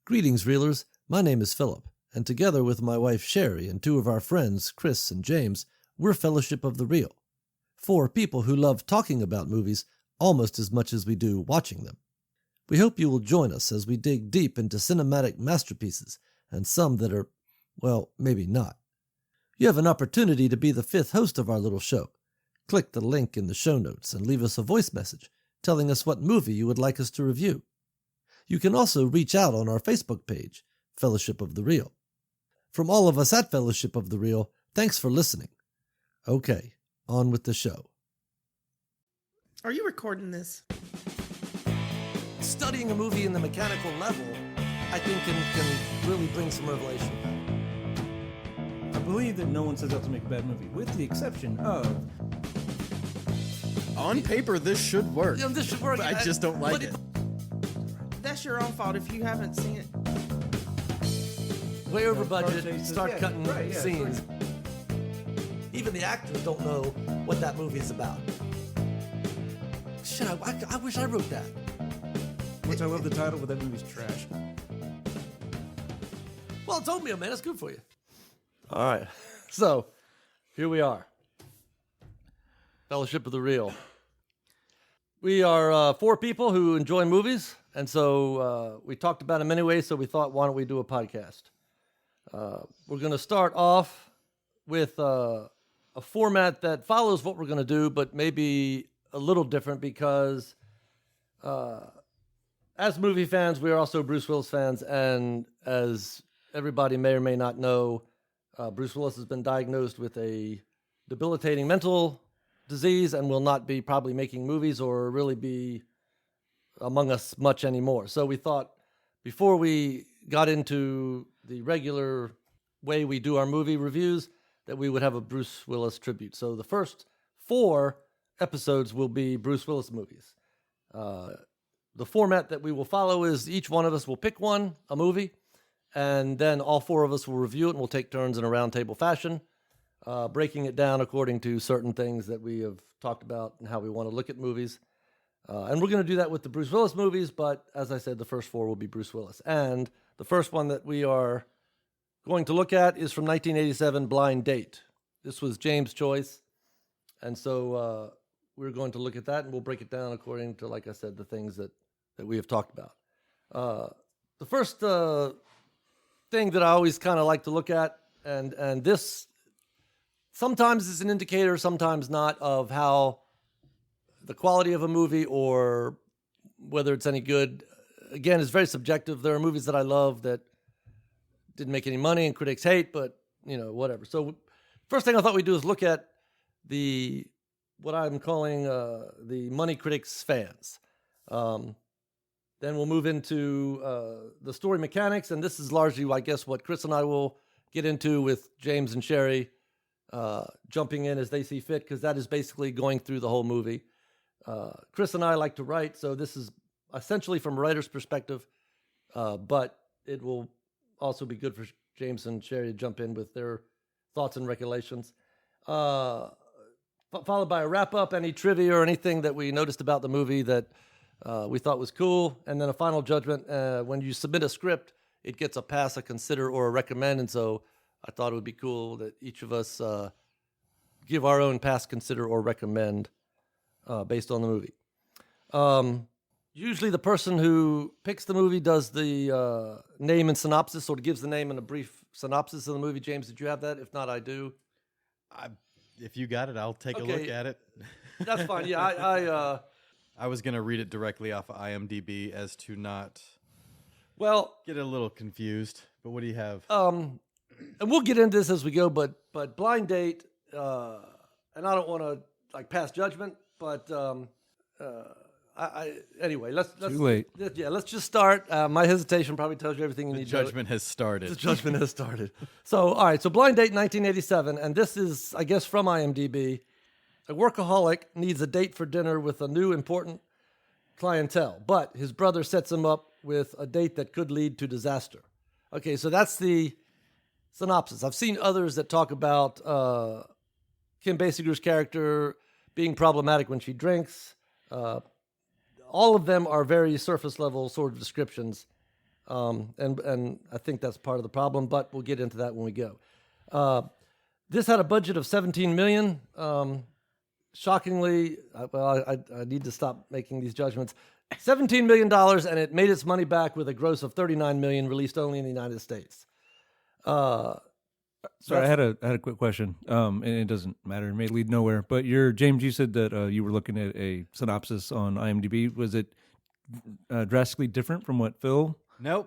Greetings, Reelers. My name is Philip, and together with my wife Sherry and two of our friends, Chris and James, we're Fellowship of the Reel. Four people who love talking about movies almost as much as we do watching them. We hope you will join us as we dig deep into cinematic masterpieces and some that are, well, maybe not. You have an opportunity to be the fifth host of our little show. Click the link in the show notes and leave us a voice message telling us what movie you would like us to review. You can also reach out on our Facebook page, Fellowship of the Reel. From all of us at Fellowship of the Reel, thanks for listening. Okay, on with the show. Are you recording this? Studying a movie in the mechanical level, I think, can really bring some revelation. I believe that no one sets out to make a bad movie, with the exception of... On paper, this should work. Yeah, this should work. But I just don't like it. That's your own fault if you haven't seen it. Way over budget, chases, start yeah, cutting right, yeah, scenes. Even the actors don't know what that movie is about. Shit, I wish I wrote that. Which I love the title, but that movie's trash. Well, it's oatmeal, man. It's good for you. All right. So, here we are. Fellowship of the Reel. We are four people who enjoy movies, and so we talked about them anyway, so we thought, why don't we do a podcast? We're going to start off with a format that follows what we're going to do, but maybe a little different because as movie fans, we are also Bruce Willis fans, and as everybody may or may not know, Bruce Willis has been diagnosed with a debilitating mental disease and will not be probably making movies or really be among us much anymore. So we thought before we got into the regular way we do our movie reviews that we would have a Bruce Willis tribute. So the first 4 episodes will be Bruce Willis movies. The format that we will follow is each one of us will pick a movie, and then all 4 of us will review it, and we'll take turns in a round table fashion, breaking it down according to certain things that we have talked about and how we want to look at movies. And we're going to do that with the Bruce Willis movies, but as I said, the first 4 will be Bruce Willis. And the first one that we are going to look at is from 1987, Blind Date. This was James' choice, and so we're going to look at that, and we'll break it down according to, like I said, the things that we have talked about. The first thing that I always kind of like to look at, and this sometimes is an indicator, sometimes not, of how the quality of a movie or whether it's any good, again, is very subjective. There are movies that I love that didn't make any money and critics hate, but, whatever. So first thing I thought we'd do is look at what I'm calling the money critics fans. Then we'll move into the story mechanics, and this is largely, I guess, what Chris and I will get into with James and Sherry jumping in as they see fit, because that is basically going through the whole movie. Chris and I like to write, so this is essentially from a writer's perspective, but it will also be good for James and Sherry to jump in with their thoughts and recollections. Followed by a wrap-up, any trivia or anything that we noticed about the movie that we thought was cool, and then a final judgment. When you submit a script, it gets a pass, a consider, or a recommend, and so I thought it would be cool that each of us give our own pass, consider, or recommend based on the movie. Usually the person who picks the movie does the name and synopsis, or gives the name and a brief synopsis of the movie. James, did you have that? If not, I do. If you got it, I'll take a look at it. That's fine. Yeah, I was going to read it directly off of IMDb as to not get a little confused. But what do you have? And we'll get into this as we go, but Blind Date, and I don't want to pass judgment, but anyway, let's too late. Yeah, let's just start. My hesitation probably tells you everything you need to know. The judgment has started. The judgment has started. So, all right. So, Blind Date, 1987, and this is, I guess, from IMDb. A workaholic needs a date for dinner with a new important clientele, but his brother sets him up with a date that could lead to disaster. Okay, so that's the synopsis. I've seen others that talk about Kim Basinger's character being problematic when she drinks. All of them are very surface level sort of descriptions. And I think that's part of the problem. But we'll get into that when we go. This had a budget of $17 million. Shockingly, I need to stop making these judgments. $17 million, and it made its money back with a gross of $39 million, released only in the United States. Sorry, I had a quick question, and it doesn't matter. It may lead nowhere. But James, you said that you were looking at a synopsis on IMDb. Was it drastically different from what Phil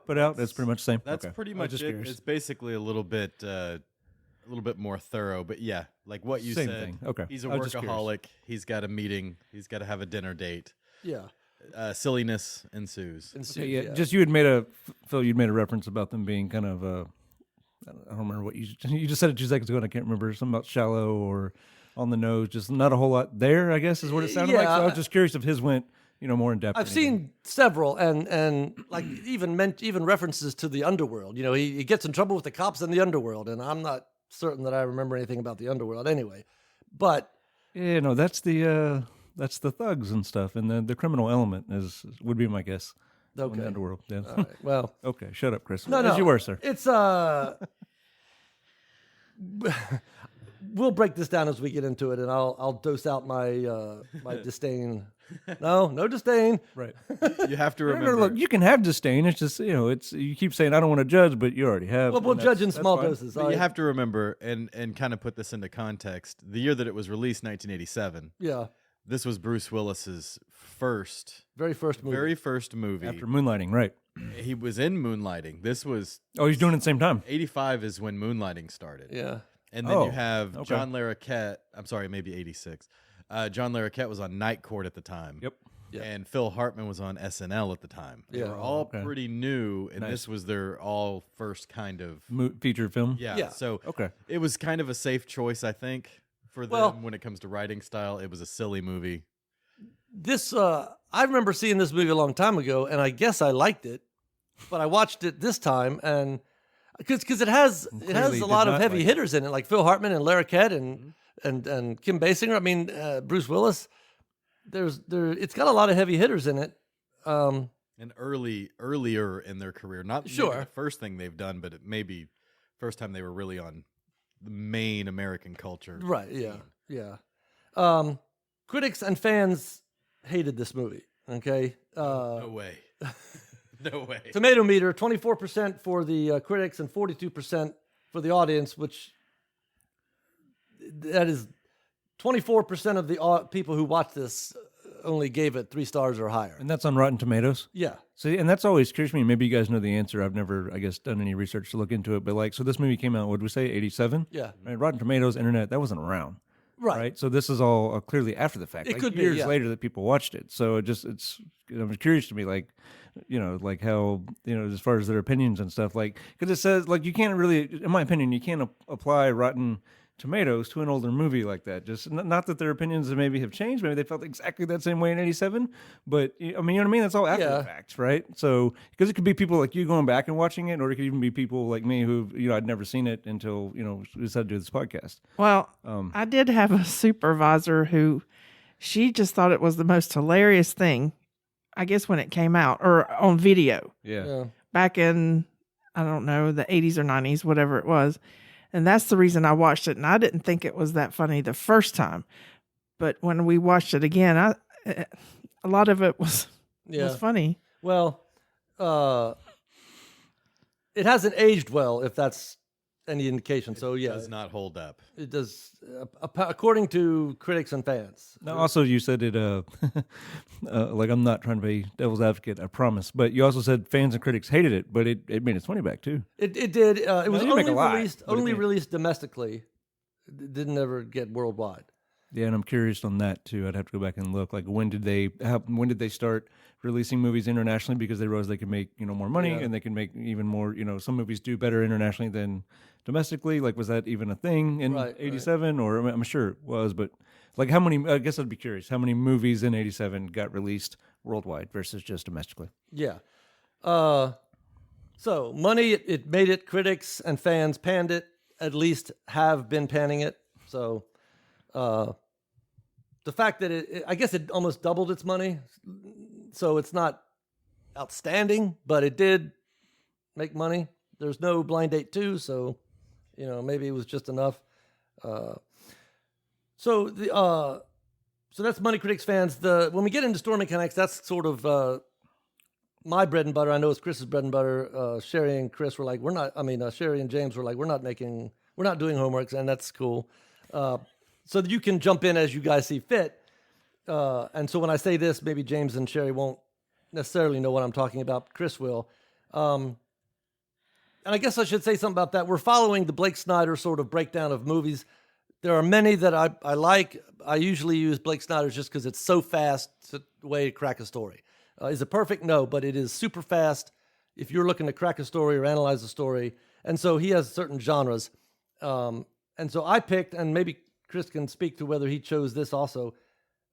put out? That's pretty much the same. That's pretty much it. Curious. It's basically a little bit more thorough, but yeah, like what you Same said. thing. Okay. He's a I was just workaholic. He's got a meeting. He's got to have a dinner date. Yeah. Silliness ensues. Yeah. Just you'd made a reference about them being kind of I don't remember what you just said it 2 seconds ago, and I can't remember, something about shallow or on the nose, just not a whole lot there, I guess is what it sounded like. So I was just curious if his went more in depth. I've seen several, and like even references to the underworld. He gets in trouble with the cops in the underworld, and I'm not certain that I remember anything about the underworld anyway. But that's the thugs and stuff, and the criminal element would be my guess. Okay. In the underworld. Yeah. All right, well, okay. Shut up, Chris. No, As you were, sir. It's we'll break this down as we get into it, and I'll dose out my disdain. No disdain. Right. You have to remember. Look, you can have disdain. It's just you keep saying I don't want to judge, but you already have. Well, we'll judge in small doses. But you have to remember and kind of put this into context. The year that it was released, 1987. Yeah. This was Bruce Willis's very first movie After Moonlighting, right? He was in Moonlighting. This was he's doing it at the same time. 85 is when Moonlighting started. Yeah. And then you have John Larroquette. I'm sorry, maybe 86. John Larroquette was on Night Court at the time. Yep. And Phil Hartman was on SNL at the time. They were all pretty new, and this was their all first kind of feature film. Yeah. So it was kind of a safe choice, I think, for them when it comes to writing style. It was a silly movie. This I remember seeing this movie a long time ago, and I guess I liked it, but I watched it this time, and because it has a lot of heavy hitters in it, like Phil Hartman and Larroquette and Kim Basinger. I mean, Bruce Willis. It's got a lot of heavy hitters in it. And earlier in their career, not maybe the first thing they've done, but it may be first time they were really on the main American culture. Right. Yeah. Critics and fans hated this movie. Okay. No way. No way. Tomato meter: 24% for the critics and 42% for the audience, which that is 24% of the people who watched this only gave it 3 stars or higher. And that's on Rotten Tomatoes? Yeah. See, and that's always curious to me. Maybe you guys know the answer. I've never, I guess, done any research to look into it. But so this movie came out, what did we say, 87? Yeah. Right? Rotten Tomatoes, internet, that wasn't around. Right. So this is all clearly after the fact. It could be years later that people watched it. So it's curious to me, how, as far as their opinions and stuff, because it says, you can't really, in my opinion, you can't apply Rotten Tomatoes to an older movie like that. Just not that their opinions maybe have changed. Maybe they felt exactly that same way in 87. But I mean, you know what I mean? That's all after the fact, right? So because it could be people like you going back and watching it, or it could even be people like me who I'd never seen it until we decided to do this podcast. Well, I did have a supervisor who she just thought it was the most hilarious thing. I guess when it came out or on video. Yeah. Back in I don't know the 80s or 90s, whatever it was. And that's the reason I watched it. And I didn't think it was that funny the first time. But when we watched it again, a lot of it was funny. Well, it hasn't aged well, if that's any indication. So, It does not hold up. It does, according to critics and fans. Now, also, you said it, I'm not trying to be devil's advocate, I promise. But you also said fans and critics hated it, but it made its money back, too. It did. It was only released domestically. It didn't ever get worldwide. Yeah, and I'm curious on that, too. I'd have to go back and look. When did they start releasing movies internationally? Because they realized they could make, more money and they can make even more, some movies do better internationally than domestically. Was that even a thing in 87? Or I'm sure it was, but how many, I guess I'd be curious, how many movies in 87 got released worldwide versus just domestically? Yeah. So money, it made it. Critics and fans panned it, at least have been panning it. So the fact that I guess it almost doubled its money. So it's not outstanding, but it did make money. There's no Blind Date 2, so maybe it was just enough. So that's Money Critics Fans. When we get into story mechanics, that's sort of my bread and butter. I know it's Chris's bread and butter. Sherry and Chris were like, Sherry and James were like, we're not doing homeworks, and that's cool. So that you can jump in as you guys see fit. And so when I say this, maybe James and Sherry won't necessarily know what I'm talking about. Chris will. And I guess I should say something about that. We're following the Blake Snyder sort of breakdown of movies. There are many that I like. I usually use Blake Snyder's just because it's so fast. It's a way to crack a story. Is it perfect? No, but it is super fast if you're looking to crack a story or analyze a story. And so he has certain genres. And so I picked, and maybe Chris can speak to whether he chose this also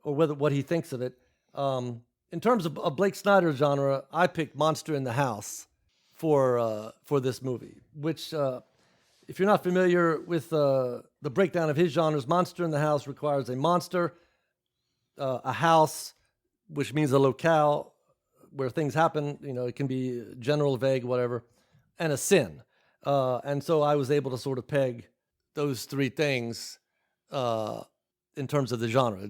or what he thinks of it. In terms of a Blake Snyder genre, I picked Monster in the House for this movie, which, if you're not familiar with the breakdown of his genres, Monster in the House requires a monster, a house, which means a locale where things happen. It can be general, vague, whatever, and a sin. And so I was able to sort of peg those three things in terms of the genre.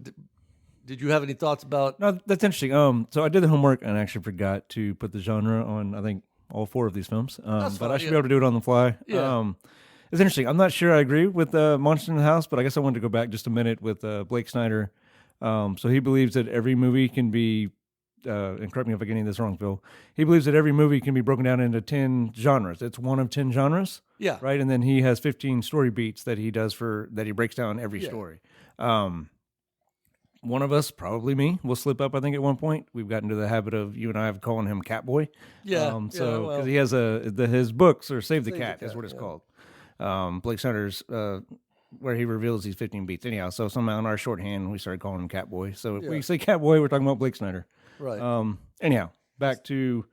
Did you have any thoughts about? No, that's interesting. So I did the homework and actually forgot to put the genre on, I think, all four of these films. But I should be able to do it on the fly. Yeah. It's interesting. I'm not sure I agree with Monster in the House, but I guess I wanted to go back just a minute with Blake Snyder. So he believes that every movie can be, and correct me if I'm getting this wrong, Phil, he believes that every movie can be broken down into 10 genres. It's one of 10 genres. Yeah. Right? And then he has 15 story beats that he does that he breaks down every story. One of us, probably me, will slip up, I think, at one point. We've gotten into the habit of, you and I have calling him Catboy. Yeah. Because he has his books, or Save the Cat is what it's called. Blake Snyder's, where he reveals these 15 beats. Anyhow, so somehow in our shorthand, we started calling him Catboy. So if we say Catboy, we're talking about Blake Snyder. Right. Anyhow, back to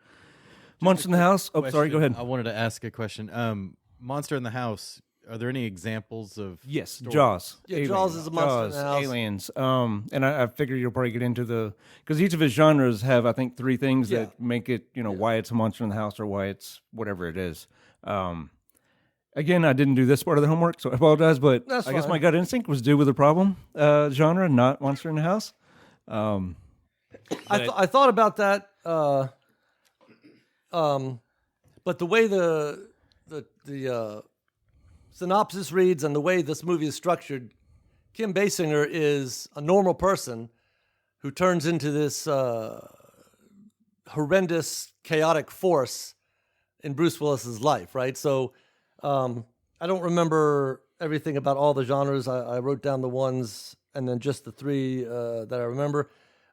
Monster in the House. Oh, sorry, go ahead. I wanted to ask a question. Monster in the House, are there any examples of Yes, stories? Jaws. Yeah, Aliens. Jaws is a Monster in the House. Aliens. And I figure you'll probably get into because each of his genres have, I think, three things that make it, why it's a Monster in the House or why it's whatever it is. Again, I didn't do this part of the homework, so I apologize, but That's I guess fine. my gut instinct was due with the problem genre, not Monster in the House. I thought about that, but the way the synopsis reads and the way this movie is structured, Kim Basinger is a normal person who turns into this horrendous, chaotic force in Bruce Willis's life, right? So I don't remember everything about all the genres. I wrote down the ones and then just the three that I remember.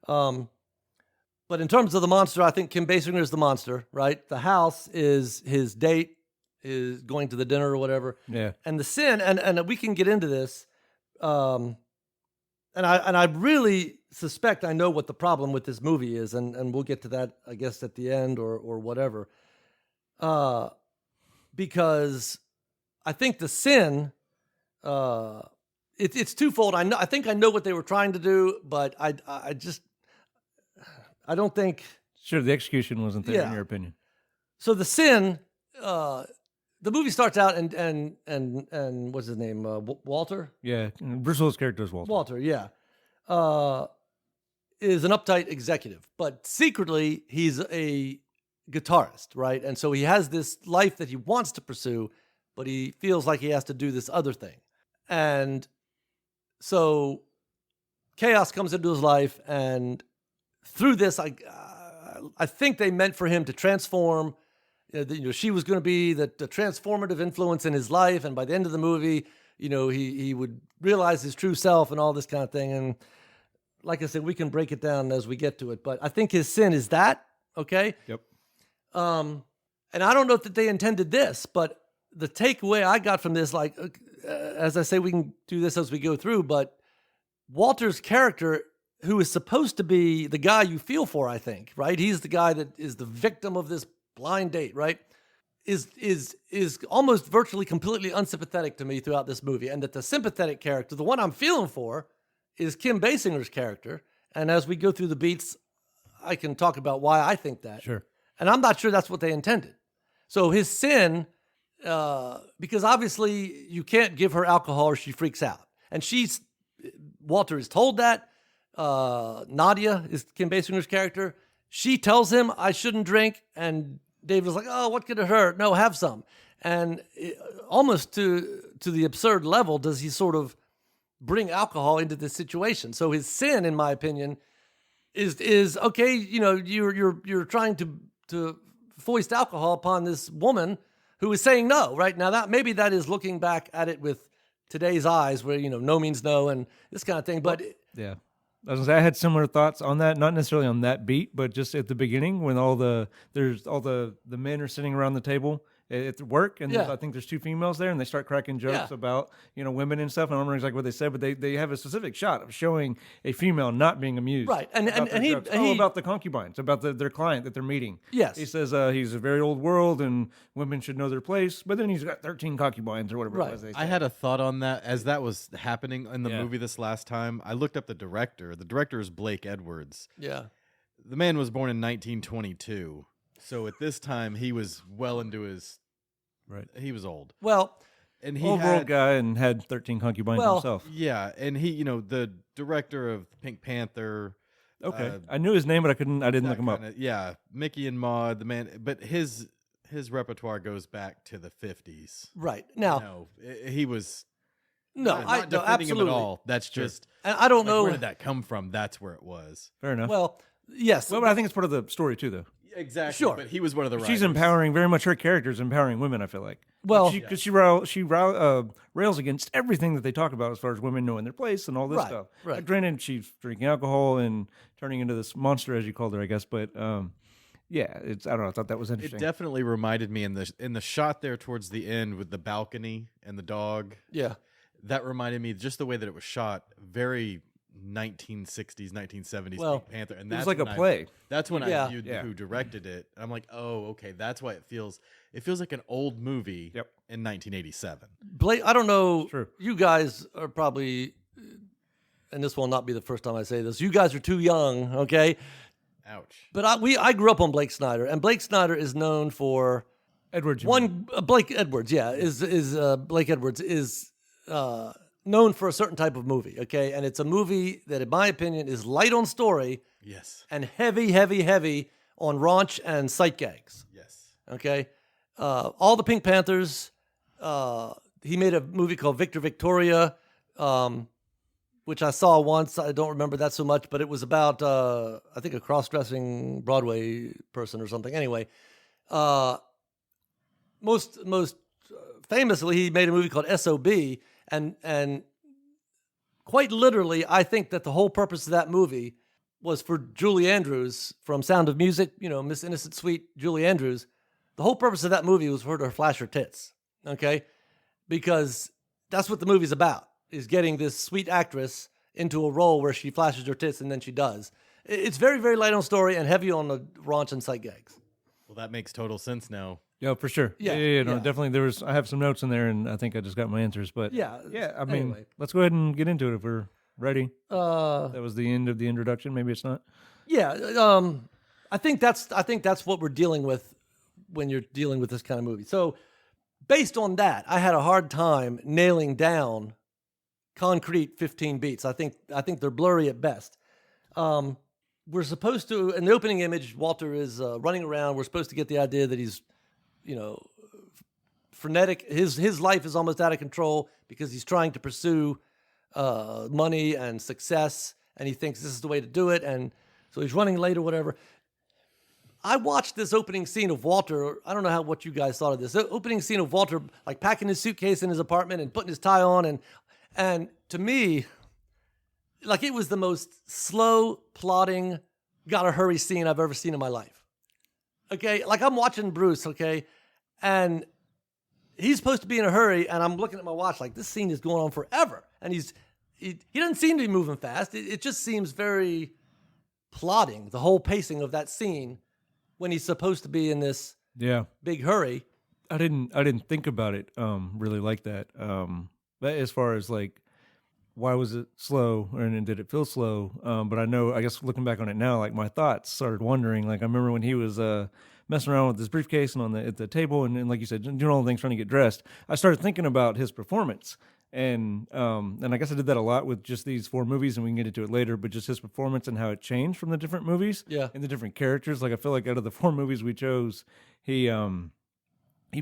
But in terms of the monster, I think Kim Basinger is the monster, right? The house is his date, is going to the dinner or whatever. Yeah. And the sin, and we can get into this, and I really suspect I know what the problem with this movie is, and we'll get to that, I guess, at the end or whatever. Because I think the sin, it's twofold. I think I know what they were trying to do, but I don't think. Sure, the execution wasn't there in your opinion. So the sin, the movie starts out and what's his name? Walter? Yeah, Bruce Willis' character is Walter. Walter, yeah. Is an uptight executive, but secretly he's a guitarist, right? And so he has this life that he wants to pursue, but he feels like he has to do this other thing. And so chaos comes into his life, and through this, I think they meant for him to transform. She was going to be the transformative influence in his life, and by the end of the movie, he would realize his true self and all this kind of thing. And like I said, we can break it down as we get to it, but I think his sin is that, okay? Yep. And I don't know that they intended this, but the takeaway I got from this, as I say, we can do this as we go through, but Walter's character, who is supposed to be the guy you feel for, I think, right? He's the guy that is the victim of this blind date, right? Is almost virtually completely unsympathetic to me throughout this movie. And that the sympathetic character, the one I'm feeling for, is Kim Basinger's character. And as we go through the beats, I can talk about why I think that. Sure. And I'm not sure that's what they intended. So his sin, because obviously you can't give her alcohol or she freaks out. And Walter is told that. Nadia is Kim Basinger's character. She tells him, I shouldn't drink. And David was like, oh, what could it hurt? No, have some. And almost to the absurd level does he sort of bring alcohol into this situation. So his sin, in my opinion, is okay. You know, you're trying to foist alcohol upon this woman who is saying no. Right now, that is looking back at it with today's eyes, where no means no and this kind of thing. But yeah. I had similar thoughts on that, not necessarily on that beat, but just at the beginning when all the men are sitting around the table at work, and I think there's two females there, and they start cracking jokes about women and stuff. I don't remember exactly what they said, but they have a specific shot of showing a female not being amused, right? And he about the concubines, about their client that they're meeting. Yes, he says he's a very old world, and women should know their place. But then he's got 13 concubines or whatever. Right. It was, I had a thought on that as that was happening in the movie this last time. I looked up the director. The director is Blake Edwards. Yeah, the man was born in 1922, so at this time he was well into his. Right. He was old. Well, and he old guy and had 13 concubines himself. Yeah, and he, the director of Pink Panther. Okay. I knew his name, but I didn't look him up. Yeah, Mickey and Maude, the man, but his repertoire goes back to the 50s. Right. Now, he was not defending absolutely. him at all. That's just and I don't know where did that come from. That's where it was. Fair enough. Well, yes. Well, but I think it's part of the story too, though. Exactly. Sure. But he was one of the writers. She's empowering, very much her character is empowering women, I feel like. Well, because she rails against everything that they talk about as far as women knowing their place and all this stuff. Right. Granted, she's drinking alcohol and turning into this monster, as you called her, I guess. But it's I don't know. I thought that was interesting. It definitely reminded me in the shot there towards the end with the balcony and the dog. Yeah. That reminded me just the way that it was shot, very 1960s, 1970s Pink Panther, and that's it was like a play. That's when I viewed who directed it. I'm like, oh, okay, that's why it feels like an old movie in 1987. Blake, I don't know. True. You guys are probably, and this will not be the first time I say this. You guys are too young, okay? Ouch. But I grew up on Blake Snyder, and Blake Snyder is known for Edwards. Blake Edwards, Blake Edwards is known for a certain type of movie, okay? And it's a movie that, in my opinion, is light on story, yes, and heavy, heavy, heavy on raunch and sight gags. Yes. Okay? All the Pink Panthers, he made a movie called Victor Victoria, which I saw once. I don't remember that so much, but it was about, I think, a cross-dressing Broadway person or something. Anyway, most famously, he made a movie called S.O.B., and quite literally, I think that the whole purpose of that movie was for Julie Andrews from Sound of Music, Miss Innocent Sweet Julie Andrews. The whole purpose of that movie was for her to flash her tits, okay? Because that's what the movie's about, is getting this sweet actress into a role where she flashes her tits, and then she does. It's very, very light on story and heavy on the raunch and sight gags. Well, that makes total sense now. Yeah, for sure. Yeah, definitely. I have some notes in there, and I think I just got my answers. But I mean, anyway. Let's go ahead and get into it if we're ready. That was the end of the introduction. Maybe it's not. Yeah, I think that's what we're dealing with when you're dealing with this kind of movie. So, based on that, I had a hard time nailing down concrete 15 beats. I think they're blurry at best. We're supposed to, in the opening image, Walter is running around. We're supposed to get the idea that he's, frenetic. His life is almost out of control because he's trying to pursue money and success, and he thinks this is the way to do it, and so he's running late or whatever. I watched this opening scene of Walter. I don't know what you guys thought of this. The opening scene of Walter, like packing his suitcase in his apartment and putting his tie on, and to me, like it was the most slow, plodding, gotta hurry scene I've ever seen in my life. Okay, like I'm watching Bruce, okay, and he's supposed to be in a hurry, and I'm looking at my watch like this scene is going on forever, and he doesn't seem to be moving fast. It just seems very plodding, the whole pacing of that scene when he's supposed to be in this big hurry. I didn't think about it really like that. But as far as like why was it slow and did it feel slow? But I guess looking back on it now, like my thoughts started wondering. Like I remember when he was messing around with his briefcase and at the table, and like you said, doing all the things, trying to get dressed, I started thinking about his performance. And I guess I did that a lot with just these 4 movies, and we can get into it later, but just his performance and how it changed from the different movies and the different characters. Like, I feel like out of the 4 movies we chose, he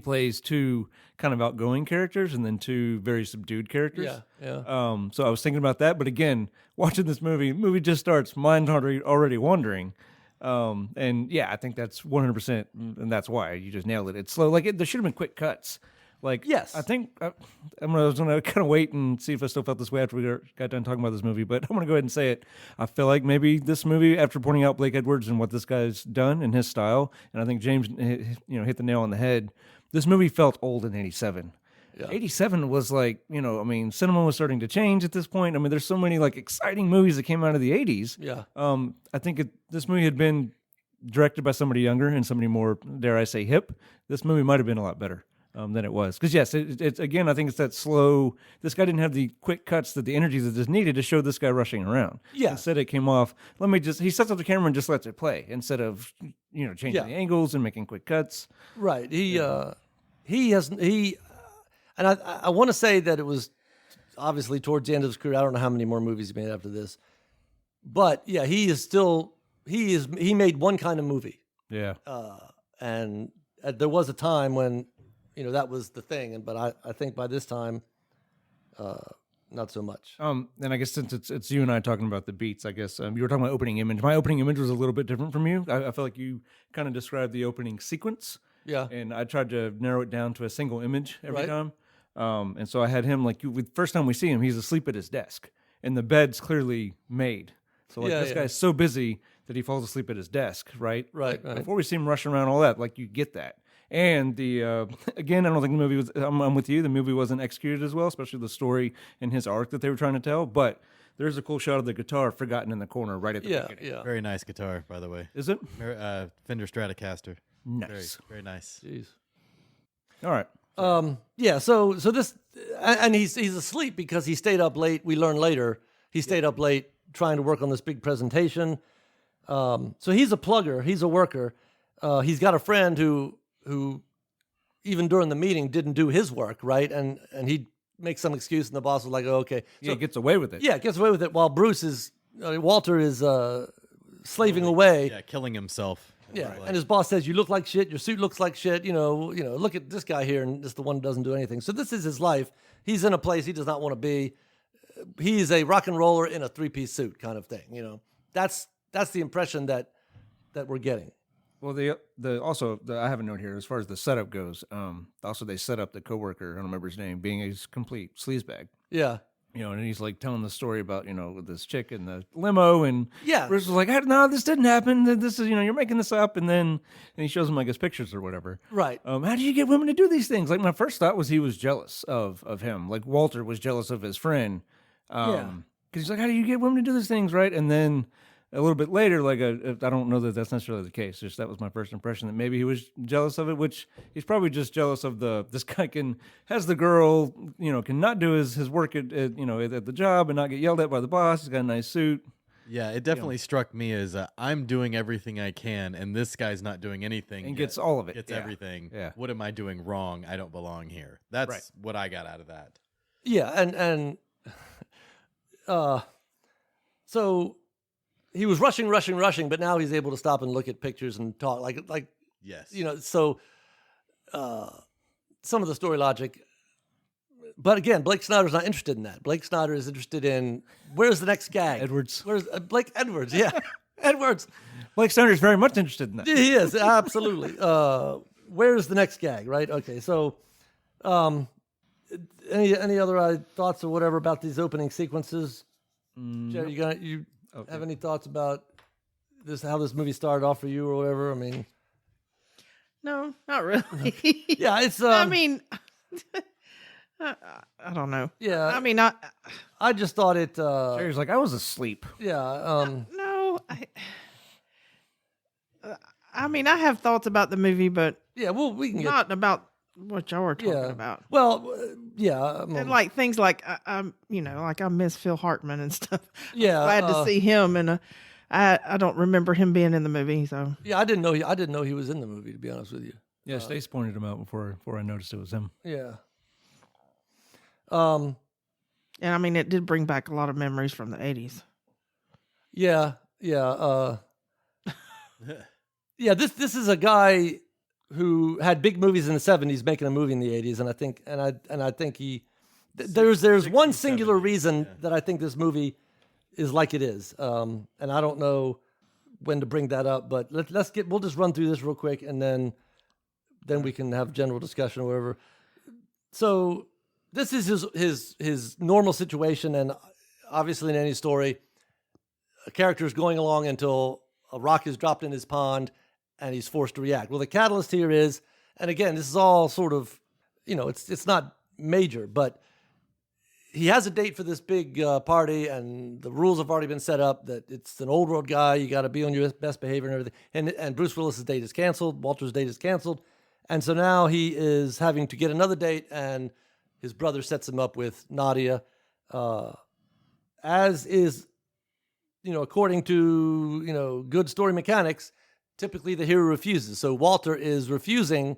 plays 2 kind of outgoing characters and then 2 very subdued characters. So I was thinking about that, but again, watching this movie just starts mind already wandering. And yeah, I think that's 100%, and that's why you just nailed it. It's slow. Like, there should have been quick cuts. Like, yes, I think I was going to kind of wait and see if I still felt this way after we got done talking about this movie, but I'm going to go ahead and say it. I feel like maybe this movie, after pointing out Blake Edwards and what this guy's done and his style, and I think James, hit the nail on the head. This movie felt old in 87. Yeah. 87 was like, cinema was starting to change at this point. I mean, there's so many like exciting movies that came out of the 80s. Yeah. I think this movie had been directed by somebody younger and somebody more, dare I say, hip. This movie might have been a lot better than it was. Because, yes, it's again, I think it's that slow. This guy didn't have the quick cuts, the energy that is needed to show this guy rushing around. Yeah. Instead, it came off, he sets up the camera and just lets it play instead of, changing the angles and making quick cuts. Right. And I want to say that it was obviously towards the end of his career. I don't know how many more movies he made after this. But, yeah, he made one kind of movie. Yeah. And there was a time when, that was the thing. But I think by this time, not so much. And I guess since it's you and I talking about the beats, I guess you were talking about opening image. My opening image was a little bit different from you. I feel like you kind of described the opening sequence. Yeah. And I tried to narrow it down to a single image every time. And so I had him first time we see him, he's asleep at his desk, and the bed's clearly made. So this guy's so busy that he falls asleep at his desk, right? Right. Before we see him rushing around all that, like you get that. And the again, I don't think the movie was. I'm with you. The movie wasn't executed as well, especially the story and his arc that they were trying to tell. But there's a cool shot of the guitar forgotten in the corner right at the beginning. Yeah. Very nice guitar, by the way. Is it? Fender Stratocaster. Nice. Very, very nice. Jeez. All right. So this, and he's asleep because he stayed up late. We learn later he stayed up late trying to work on this big presentation. So he's a plugger. He's a worker. He's got a friend who even during the meeting didn't do his work, right? And he makes some excuse, and the boss was like, "Oh, okay." So, he gets away with it. Yeah, gets away with it while Walter is slaving away. Yeah, killing himself. Yeah, and his boss says, "You look like shit. Your suit looks like shit. Look at this guy here, and this is the one who doesn't do anything." So this is his life. He's in a place he does not want to be. He's a rock and roller in a 3-piece suit, kind of thing. That's the impression that we're getting. Well, I have a note here as far as the setup goes. Also, they set up the coworker, I don't remember his name, being a complete sleazebag. Yeah. And he's like telling the story about, with this chick in the limo, and Bruce was like, "No, this didn't happen. This is, you're making this up." And he shows him like his pictures or whatever. Right. How do you get women to do these things? Like, my first thought was he was jealous of him. Like, Walter was jealous of his friend. Because he's like, "How do you get women to do these things?" Right. And then a little bit later, I don't know that that's necessarily the case. Just that was my first impression, that maybe he was jealous of it, which he's probably just jealous of this guy has the girl, cannot do his work at the job and not get yelled at by the boss. He's got a nice suit. Yeah, it definitely struck me as I'm doing everything I can, and this guy's not doing anything. And gets all of it. Gets everything. Yeah. What am I doing wrong? I don't belong here. That's what I got out of that. Yeah, and so he was rushing, but now he's able to stop and look at pictures and talk like yes. So some of the story logic. But again, Blake Snyder's not interested in that. Blake Snyder is interested in where's the next gag? Edwards. Where's Blake Edwards? Yeah, Edwards. Blake Snyder's very much interested in that. He is, absolutely. Where's the next gag, right? Okay, so any other thoughts or whatever about these opening sequences? Jerry, you have any thoughts about this? How this movie started off for you or whatever? I mean, no, not really. Yeah, it's. I mean, I don't know. Yeah, I mean, I just thought it. Jerry's like, I was asleep. Yeah. No. I mean, I have thoughts about the movie, but yeah, well, we can not about what y'all were talking about. Well, yeah, and like things like I miss Phil Hartman and stuff. Yeah, I'm glad to see him in I don't remember him being in the movie, so Yeah, I didn't know he was in the movie, to be honest with you. Yeah, Stace pointed him out before I noticed it was him. Yeah. and I mean it did bring back a lot of memories from the 80s. Yeah. Yeah. Yeah. This is a guy who had big movies in the 70s, making a movie in the 80s, and I think he. There's one singular 70s, reason that I think this movie is like it is, and I don't know when to bring that up, but we'll just run through this real quick, and then we can have general discussion or whatever. So this is his normal situation, and obviously in any story, a character is going along until a rock is dropped in his pond, and he's forced to react. Well, the catalyst here is, and again, this is all sort of, it's not major, but he has a date for this big party, and the rules have already been set up that it's an old world guy. You got to be on your best behavior and everything. And Bruce Willis's date is canceled. Walter's date is canceled. And so now he is having to get another date, and his brother sets him up with Nadia, as is, according to, good story mechanics, typically the hero refuses. So Walter is refusing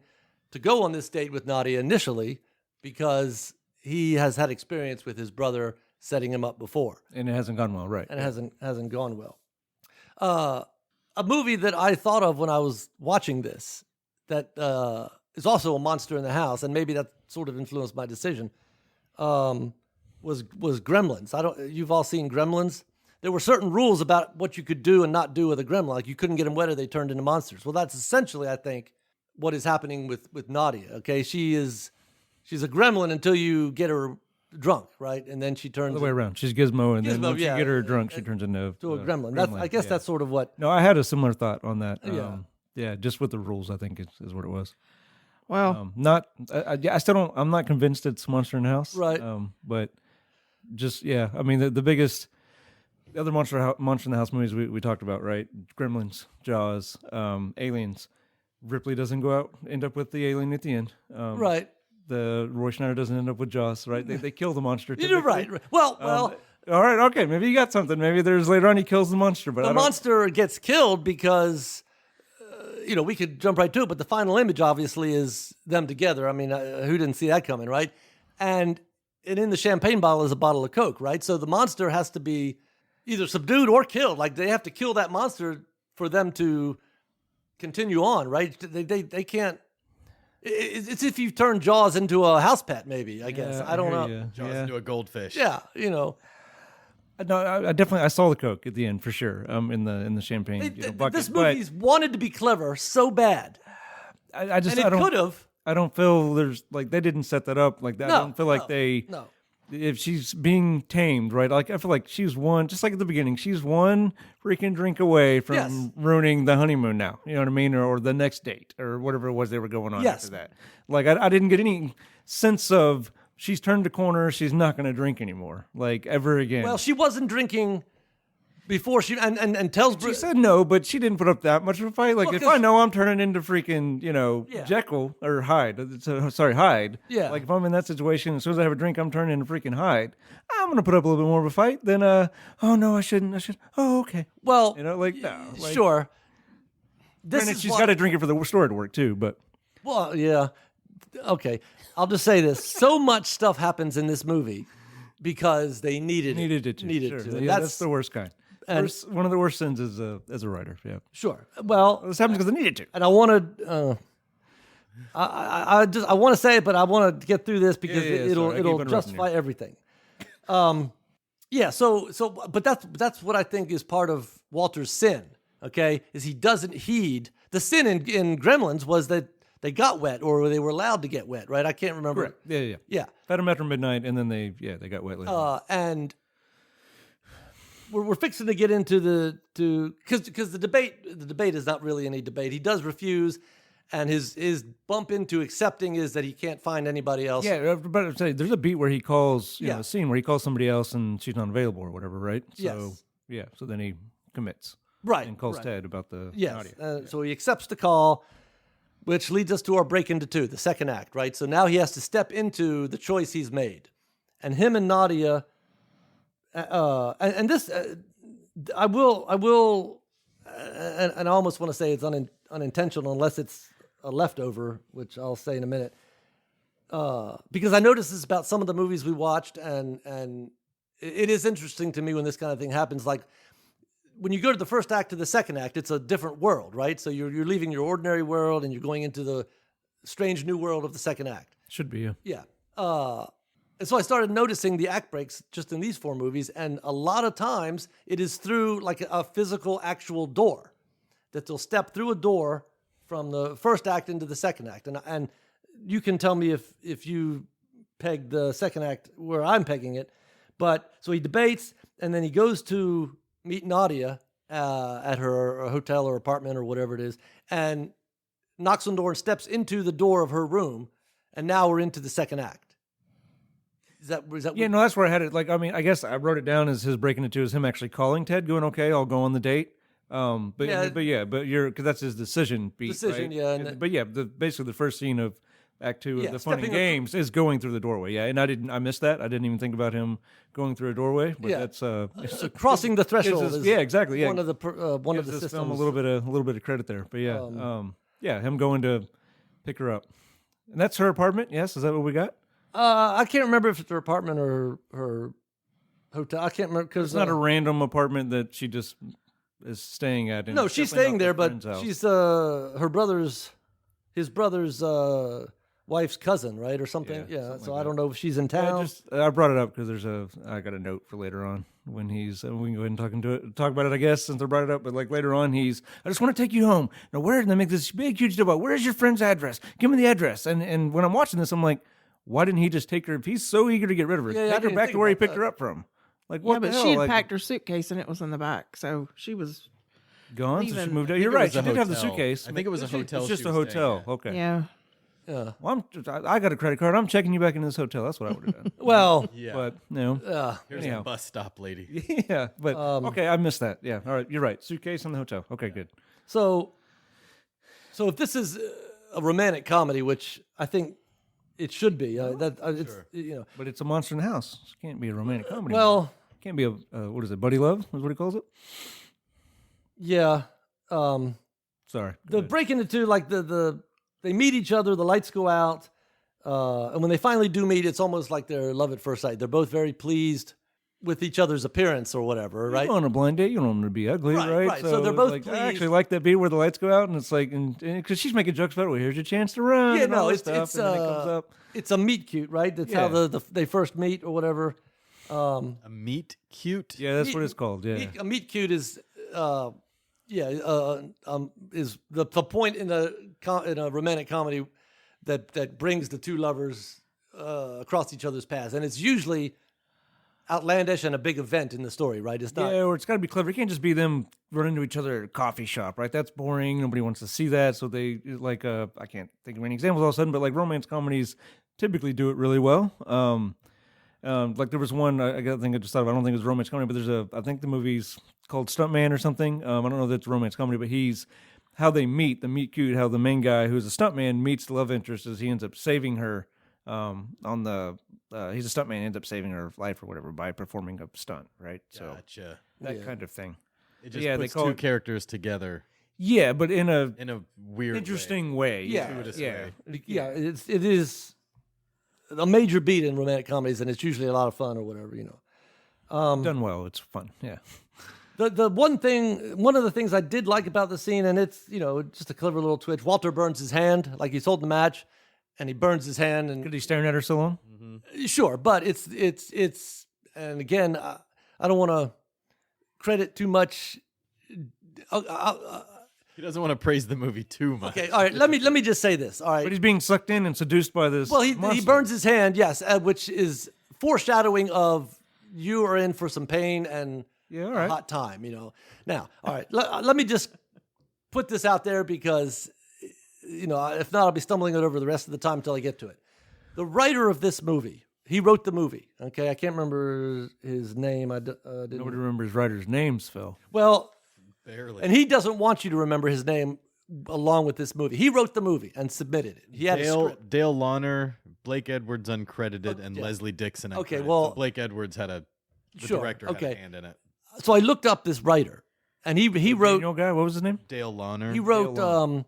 to go on this date with Nadia initially because he has had experience with his brother setting him up before. And it hasn't gone well, right? And it hasn't gone well. A movie that I thought of when I was watching this that is also a monster in the house, and maybe that sort of influenced my decision, was Gremlins. You've all seen Gremlins? There were certain rules about what you could do and not do with a gremlin. Like you couldn't get them wet or they turned into monsters. Well, that's essentially, I think, what is happening with Nadia. Okay, she's a gremlin until you get her drunk, right? And then she turns the way around. She's Gizmo, and then once yeah, you get her drunk, she turns into a gremlin. I guess that's sort of what. No, I had a similar thought on that. Yeah. Just with the rules, I think is what it was. Well, I still don't. I'm not convinced it's Monster in the House, right? But just I mean the biggest. The other Monster in the House movies we talked about, right? Gremlins, Jaws, Aliens. Ripley doesn't end up with the alien at the end. Right. The Roy Schneider doesn't end up with Jaws, right? They kill the monster. You're right. Well. All right, okay. Maybe you got something. Maybe there's later on he kills the monster, but the monster gets killed because, we could jump right to it, but the final image obviously is them together. I mean, who didn't see that coming, right? And in the champagne bottle is a bottle of Coke, right? So the monster has to be either subdued or killed. Like they have to kill that monster for them to continue on, right? They can't. It's if you turn Jaws into a house pet, maybe. I guess I don't know. Jaws into a goldfish. Yeah, No, I definitely saw the Coke at the end for sure. In the champagne bucket. This movie's wanted to be clever so bad. I could have. I don't feel there's like they didn't set that up like that. No, I don't feel like they. No. If she's being tamed, right? Like I feel like she's one, just like at the beginning, she's one freaking drink away from ruining the honeymoon. Now, you know what I mean, or the next date, or whatever it was they were going on after that. Like I didn't get any sense of she's turned the corner. She's not going to drink anymore, like ever again. Well, she wasn't drinking before she and tells Bruce. She said no, but she didn't put up that much of a fight. Like if I know I'm turning into freaking, Jekyll or Hyde. Hyde. Yeah. Like if I'm in that situation, as soon as I have a drink, I'm turning into freaking Hyde. I'm gonna put up a little bit more of a fight than oh no, I shouldn't. Oh okay. Well, sure. She's got to drink it for the story to work too, but. Well, yeah. Okay. I'll just say this. So much stuff happens in this movie because they needed it to. Sure. Yeah, that's the worst kind. One of the worst sins as a writer. Yeah. Sure. Well, this happens because they needed to. And I want to. I want to say it, but I want to get through this because it'll justify everything. Yeah. So, but that's what I think is part of Walter's sin. Okay, is he doesn't heed the sin in Gremlins was that they got wet or they were allowed to get wet. Right? I can't remember. Correct. Yeah. Fed them after midnight, and then they got wet later. And we're fixing to get into because the debate is not really any debate. He does refuse, and his bump into accepting is that he can't find anybody else. Yeah, but I'm saying there's a beat where he calls, a scene where he calls somebody else and she's not available or whatever, right? So, yes. So then he commits. Right. And calls Ted about the audio. So he accepts the call, which leads us to our break into two, the second act, right? So now he has to step into the choice he's made. And him and Nadia, and this I will, and I almost want to say it's unintentional unless it's a leftover, which I'll say in a minute. Because I noticed this about some of the movies we watched, and it is interesting to me when this kind of thing happens. Like when you go to the first act to the second act, it's a different world, right? So you're leaving your ordinary world and you're going into the strange new world of the second act. Should be, yeah. Yeah. And so I started noticing the act breaks just in these 4 movies, and a lot of times it is through like a physical, actual door that they'll step through a door from the first act into the second act, and you can tell me if you peg the second act where I'm pegging it. But so he debates, and then he goes to meet Nadia at her hotel or apartment or whatever it is, and knocks on the door and steps into the door of her room, and now we're into the second act. Is that Yeah, no, that's where I had it. Like, I mean, I guess I wrote it down as his breaking it to is him actually calling Ted, going, "Okay, I'll go on the date." But you're because that's his decision beat. Right? Yeah. But yeah, basically the first scene of Act 2 of the Fun and stepping Games is going through the doorway. Yeah, and I missed that. I didn't even think about him going through a doorway. But that's crossing the threshold. Exactly. Yeah, one of the systems. Film a little bit of credit there. But yeah, him going to pick her up, and that's her apartment. Yes, is that what we got? I can't remember if it's her apartment or her hotel. I can't remember because it's not a random apartment that she just is staying at. No, she's staying there, but she's his brother's wife's cousin, right, or something. Yeah, so I don't know if she's in town. I brought it up because I got a note for later on when we can go ahead and talk about it, I guess, since I brought it up. But like later on, I just want to take you home. Now, where? And they make this big, huge deal about where's your friend's address? Give me the address. And when I'm watching this, I'm like, why didn't he just take her? If he's so eager to get rid of her, take her back to where he picked her up from. Like, what the hell? She had packed her suitcase and it was in the back, so she was gone. So she moved out. You're right. She did have the suitcase. I think it was a hotel. It's just a hotel. Okay. Yeah. Well, I got a credit card. I'm checking you back into this hotel. That's what I would have done. Well, yeah. But no. Here's a bus stop, lady. Yeah, but okay, I missed that. Yeah, all right, you're right. Suitcase in the hotel. Okay, good. So if this is a romantic comedy, which I think it should be, it's sure. But it's a monster in the house. It can't be a romantic comedy. Well, it can't be a what is it? Buddy love is what he calls it. Yeah. Sorry. The breaking into like they meet each other, the lights go out, and when they finally do meet, it's almost like they're love at first sight. They're both very pleased with each other's appearance or whatever, right? On a blind date, you don't want them to be ugly, right? Right. So they're both pleased. I actually like that beat where the lights go out, and it's like, because she's making jokes about, well, here's your chance to run. Yeah, and all this it's stuff, and then it comes up. It's a meet cute, right? That's how they first meet or whatever. A meet cute. Yeah, that's what it's called. Yeah, a meet cute is is the point in a romantic comedy that brings the two lovers across each other's paths, and it's usually outlandish and a big event in the story, right? It's not. Yeah, or it's got to be clever. It can't just be them running into each other at a coffee shop, right? That's boring. Nobody wants to see that. So they I can't think of any examples all of a sudden, but like romance comedies typically do it really well. Like there was one I think I just thought of. I don't think it was a romance comedy, but I think the movie's called Stuntman or something. I don't know if it's a romance comedy, but how they meet, the meet cute, how the main guy who's a stuntman meets the love interest as he ends up saving her he's a stuntman, ends up saving her life or whatever by performing a stunt, right? So gotcha. That kind of thing. It just puts two characters together. Yeah, but in a weird, interesting way. Way. It is a major beat in romantic comedies, and it's usually a lot of fun or whatever, Done well, it's fun. Yeah. The one of the things I did like about the scene, and it's just a clever little twitch. Walter burns his hand, like he's holding the match, and he burns his hand. And because he's staring at her so long. Mm-hmm. Sure, but it's and again, I don't want to credit too much. He doesn't want to praise the movie too much. Okay, all right. Let me just say this. All right, but he's being sucked in and seduced by this. Well, he burns his hand, yes, which is foreshadowing of you are in for some pain and a hot time. Now, all right. Let me just put this out there because if not, I'll be stumbling it over the rest of the time until I get to it. The writer of this movie, he wrote the movie. Okay, I can't remember his name. Nobody remembers writers' names, Phil. Well. Barely. And he doesn't want you to remember his name along with this movie. He wrote the movie and submitted it. He had a script. Dale Launer, Blake Edwards uncredited, and Leslie Dixon uncredited. Okay, well, so Blake Edwards had the director had a hand in it. so I looked up this writer, and he wrote Daniel guy. What was his name? Dale Launer. he wrote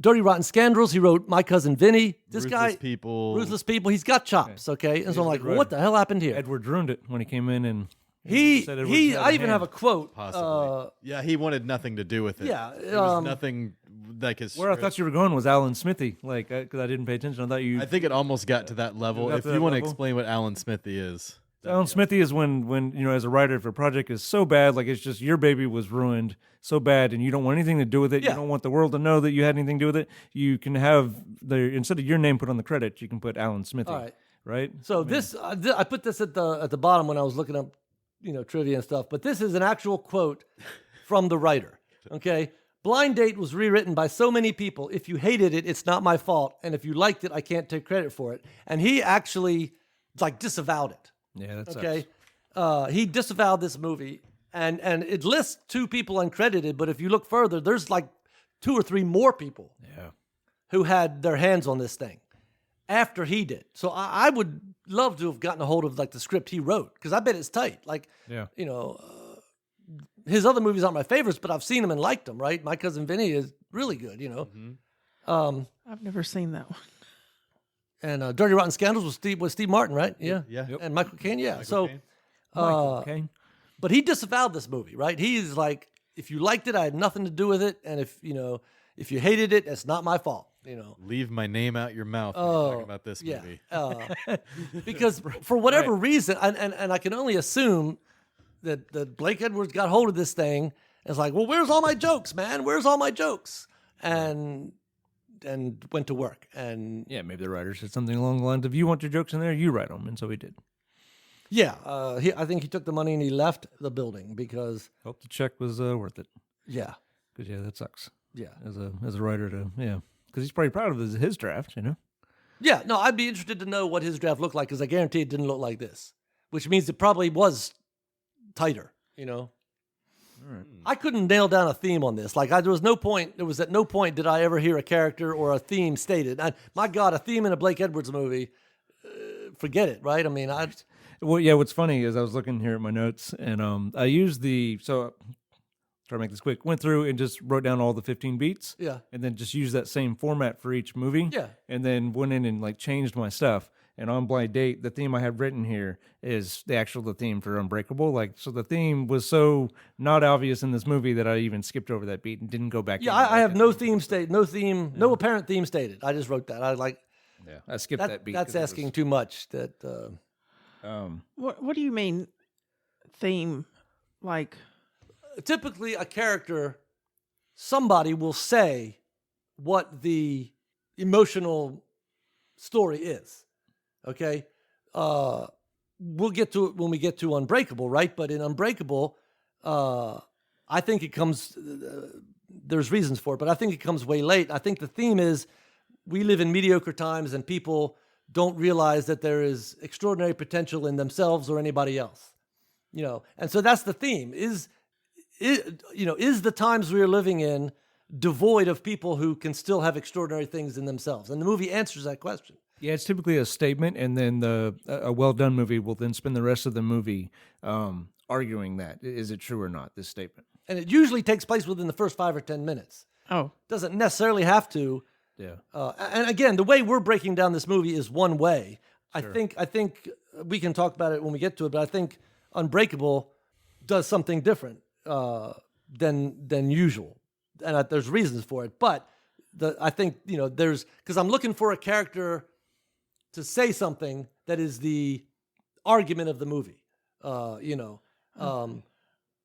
Dirty Rotten Scoundrels. He wrote My Cousin Vinny. This Ruthless guy, People. Ruthless People. He's got chops, okay? And so I'm like, well, what the hell happened here? Edwards ruined it when he came in and He said Edwards had I a even hand. have a quote. Possibly. Yeah, he wanted nothing to do with it. Yeah, It was nothing like his. Where I script. thought you were going was Alan Smithy, like because I didn't pay attention. I thought you. I think it almost got to that level. Got If to you that want to level? explain what Alan Smithy is. Alan Smithy is when as a writer, if a project is so bad, like it's just your baby was ruined so bad, and you don't want anything to do with it. Yeah. You don't want the world to know that you had anything to do with it. You can have instead of your name put on the credit, you can put Alan Smithy. All right. Right. So I put this at the bottom when I was looking up, trivia and stuff. But this is an actual quote from the writer. Okay, Blind Date was rewritten by so many people. If you hated it, it's not my fault, and if you liked it, I can't take credit for it. And he actually disavowed it. Yeah. That's Okay, he disavowed this movie, and it lists 2 people uncredited. But if you look further, there's like 2 or 3 more people Yeah. who had their hands on this thing after he did. So I would love to have gotten a hold of the script he wrote, because I bet it's tight. Yeah. His other movies aren't my favorites, but I've seen them and liked them. Right, My Cousin Vinny is really good. I've never seen that one. And Dirty Rotten Scoundrels was Steve Martin, right? Yeah, Yeah. Yep. And Michael Caine, yeah. Michael so, Caine. Okay. but he disavowed this movie, right? He's like, if you liked it, I had nothing to do with it, and if you hated it, it's not my fault. Leave my name out your mouth when you're talking about this Yeah, movie. because for whatever reason, and I can only assume that Blake Edwards got hold of this thing and was like, well, where's all my jokes, man? Where's all my jokes? And went to work. And Yeah, maybe the writer said something along the lines of, "You want your jokes in there, you write them," and so he did. yeah, I think he took the money and he left the building because Hope the check was worth it. yeah, Because that sucks yeah. as a writer to because he's probably proud of his draft. Yeah, no, I'd be interested to know what his draft looked like, because I guarantee it didn't look like this, which means it probably was tighter, I couldn't nail down a theme on this. There was at no point did I ever hear a character or a theme stated. My God, a theme in a Blake Edwards movie, forget it, right? I mean, Well, yeah. What's funny is I was looking here at my notes, and I used try to make this quick. Went through and just wrote down all the 15 beats. Yeah. And then just used that same format for each movie. Yeah. And then went in and changed my stuff. And on Blind Date, the theme I have written here is the theme for Unbreakable. So the theme was so not obvious in this movie that I even skipped over that beat and didn't go back. yeah, I have no theme stated, no apparent theme stated. I just wrote that. I skipped that beat. That's 'cause it was- asking too much. That What do you mean theme? typically a character, somebody will say what the emotional story is. Okay, we'll get to it when we get to Unbreakable, right? But in Unbreakable, I think it comes. There's reasons for it, but I think it comes way late. I think the theme is we live in mediocre times, and people don't realize that there is extraordinary potential in themselves or anybody else. And so that's the theme. Is the times we are living in devoid of people who can still have extraordinary things in themselves? And the movie answers that question. Yeah, it's typically a statement, and then a well-done movie will then spend the rest of the movie arguing that. Is it true or not, this statement? And it usually takes place within the first 5 or 10 minutes. Oh, Doesn't necessarily have to. Yeah. And again, the way we're breaking down this movie is one way. Sure. I think we can talk about it when we get to it, but I think Unbreakable does something different than usual. And there's reasons for it. But I think, because I'm looking for a character to say something that is the argument of the movie,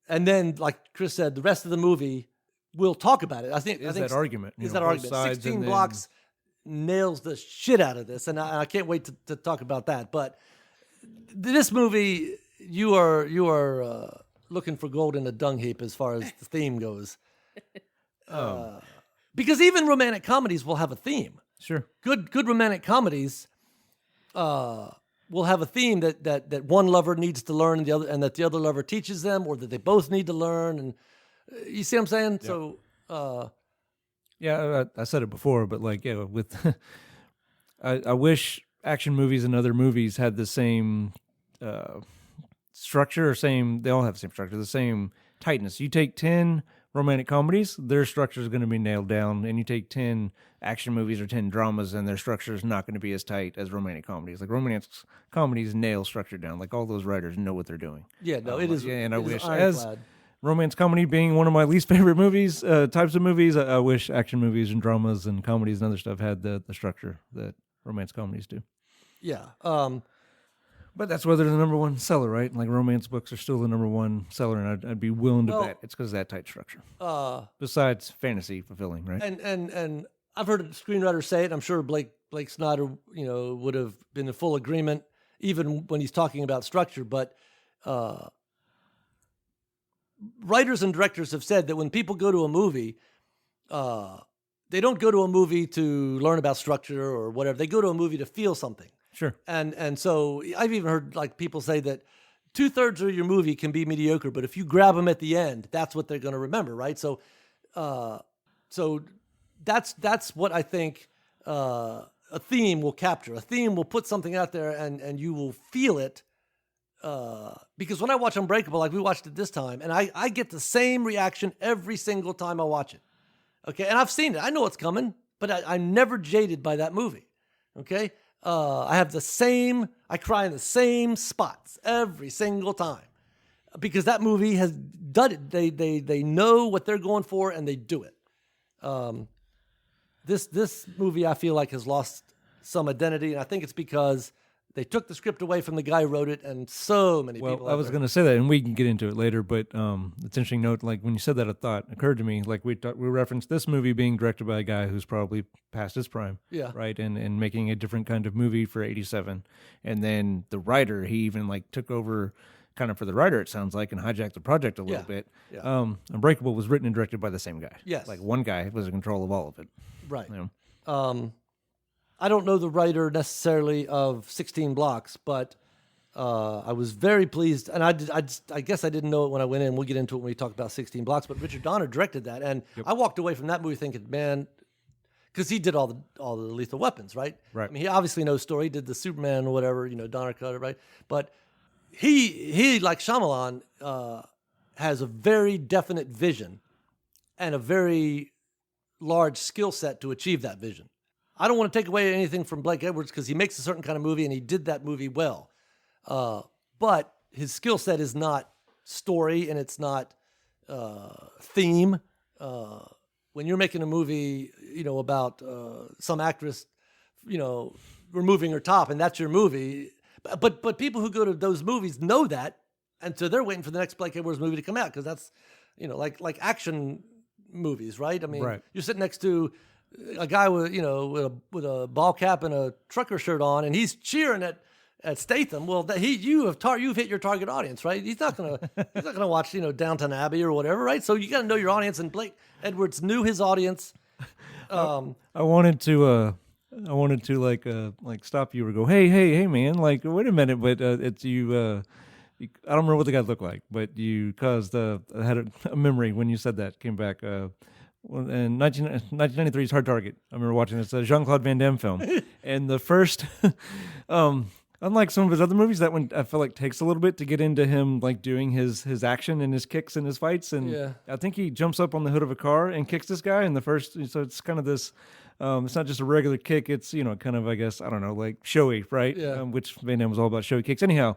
and then, like Chris said, the rest of the movie we'll talk about it. I think that argument. Is that argument? 16 blocks nails the shit out of this, and I can't wait to talk about that. But this movie, you are looking for gold in a dung heap as far as the theme goes. Because even romantic comedies will have a theme. Sure. Good romantic comedies will have a theme that one lover needs to learn and that the other lover teaches them, or that they both need to learn. And you see what I'm saying? Yep. So, I said it before, but with I wish action movies and other movies had the same structure or same. They all have the same structure, the same tightness. You take 10 romantic comedies, their structure is going to be nailed down, and you take 10 action movies or 10 dramas, and their structure is not going to be as tight as romantic comedies. Like romance comedies nail structure down. Like all those writers know what they're doing. Yeah, no, it is. Yeah, and I wish ironclad. Romance comedy being one of my least favorite movies, types of movies, I wish action movies and dramas and comedies and other stuff had the structure that romance comedies do. Yeah. But that's why they're the number one seller, right? Like romance books are still the number one seller, and I'd be willing to bet it's because of that tight structure. Besides fantasy fulfilling, right? And I've heard screenwriters say it. I'm sure Blake Snyder, would have been in full agreement, even when he's talking about structure. But writers and directors have said that when people go to a movie, they don't go to a movie to learn about structure or whatever. They go to a movie to feel something. Sure. And so I've even heard like people say that 2/3 of your movie can be mediocre, but if you grab them at the end, that's what they're going to remember, right? So that's what I think a theme will capture. A theme will put something out there, and you will feel it. Because when I watch Unbreakable, like we watched it this time, and I get the same reaction every single time I watch it. Okay, and I've seen it. I know what's coming, but I'm never jaded by that movie. Okay. I cry in the same spots every single time because that movie has done it. They know what they're going for and they do it. This movie I feel like has lost some identity, and I think it's because they took the script away from the guy who wrote it, and so many people. Well, I was going to say that, and we can get into it later. But it's an interesting note. Like when you said that, a thought occurred to me. Like we referenced this movie being directed by a guy who's probably past his prime. Yeah. Right. And making a different kind of movie for '87, and then the writer, he even like took over kind of for the writer. It sounds like, and hijacked the project a little bit. Yeah. Unbreakable was written and directed by the same guy. Yes. Like one guy was in control of all of it. Right. You know? I don't know the writer necessarily of 16 Blocks, but I was very pleased, and I guess I didn't know it when I went in. We'll get into it when we talk about 16 Blocks, but Richard Donner directed that, and I walked away from that movie thinking, man, because he did all the Lethal Weapons, right? Right. I mean, he obviously knows story. He did the Superman or whatever, Donner cut it, right? But he like Shyamalan, has a very definite vision and a very large skill set to achieve that vision. I don't want to take away anything from Blake Edwards because he makes a certain kind of movie and he did that movie well. But his skill set is not story and it's not theme. When you're making a movie, about some actress, removing her top and that's your movie. But people who go to those movies know that, and so they're waiting for the next Blake Edwards movie to come out because that's, like action movies, right? I mean, Right. You're sitting next to a guy with a ball cap and a trucker shirt on, and he's cheering at Statham. Well, you've hit your target audience, right? He's not gonna watch Downton Abbey or whatever, right? So you got to know your audience, and Blake Edwards knew his audience. I wanted to like stop you or go, hey, man, like wait a minute, but it's you. I don't remember what the guy looked like, but you caused I had a memory when you said that came back. In 1993's Hard Target. I remember watching this Jean-Claude Van Damme film, and the first, unlike some of his other movies, that one I feel like takes a little bit to get into him like doing his action and his kicks and his fights, and I think he jumps up on the hood of a car and kicks this guy in the first. So it's kind of this. It's not just a regular kick. It's kind of, I guess, I don't know, like showy, right? Yeah. Which Van Damme was all about, showy kicks. Anyhow.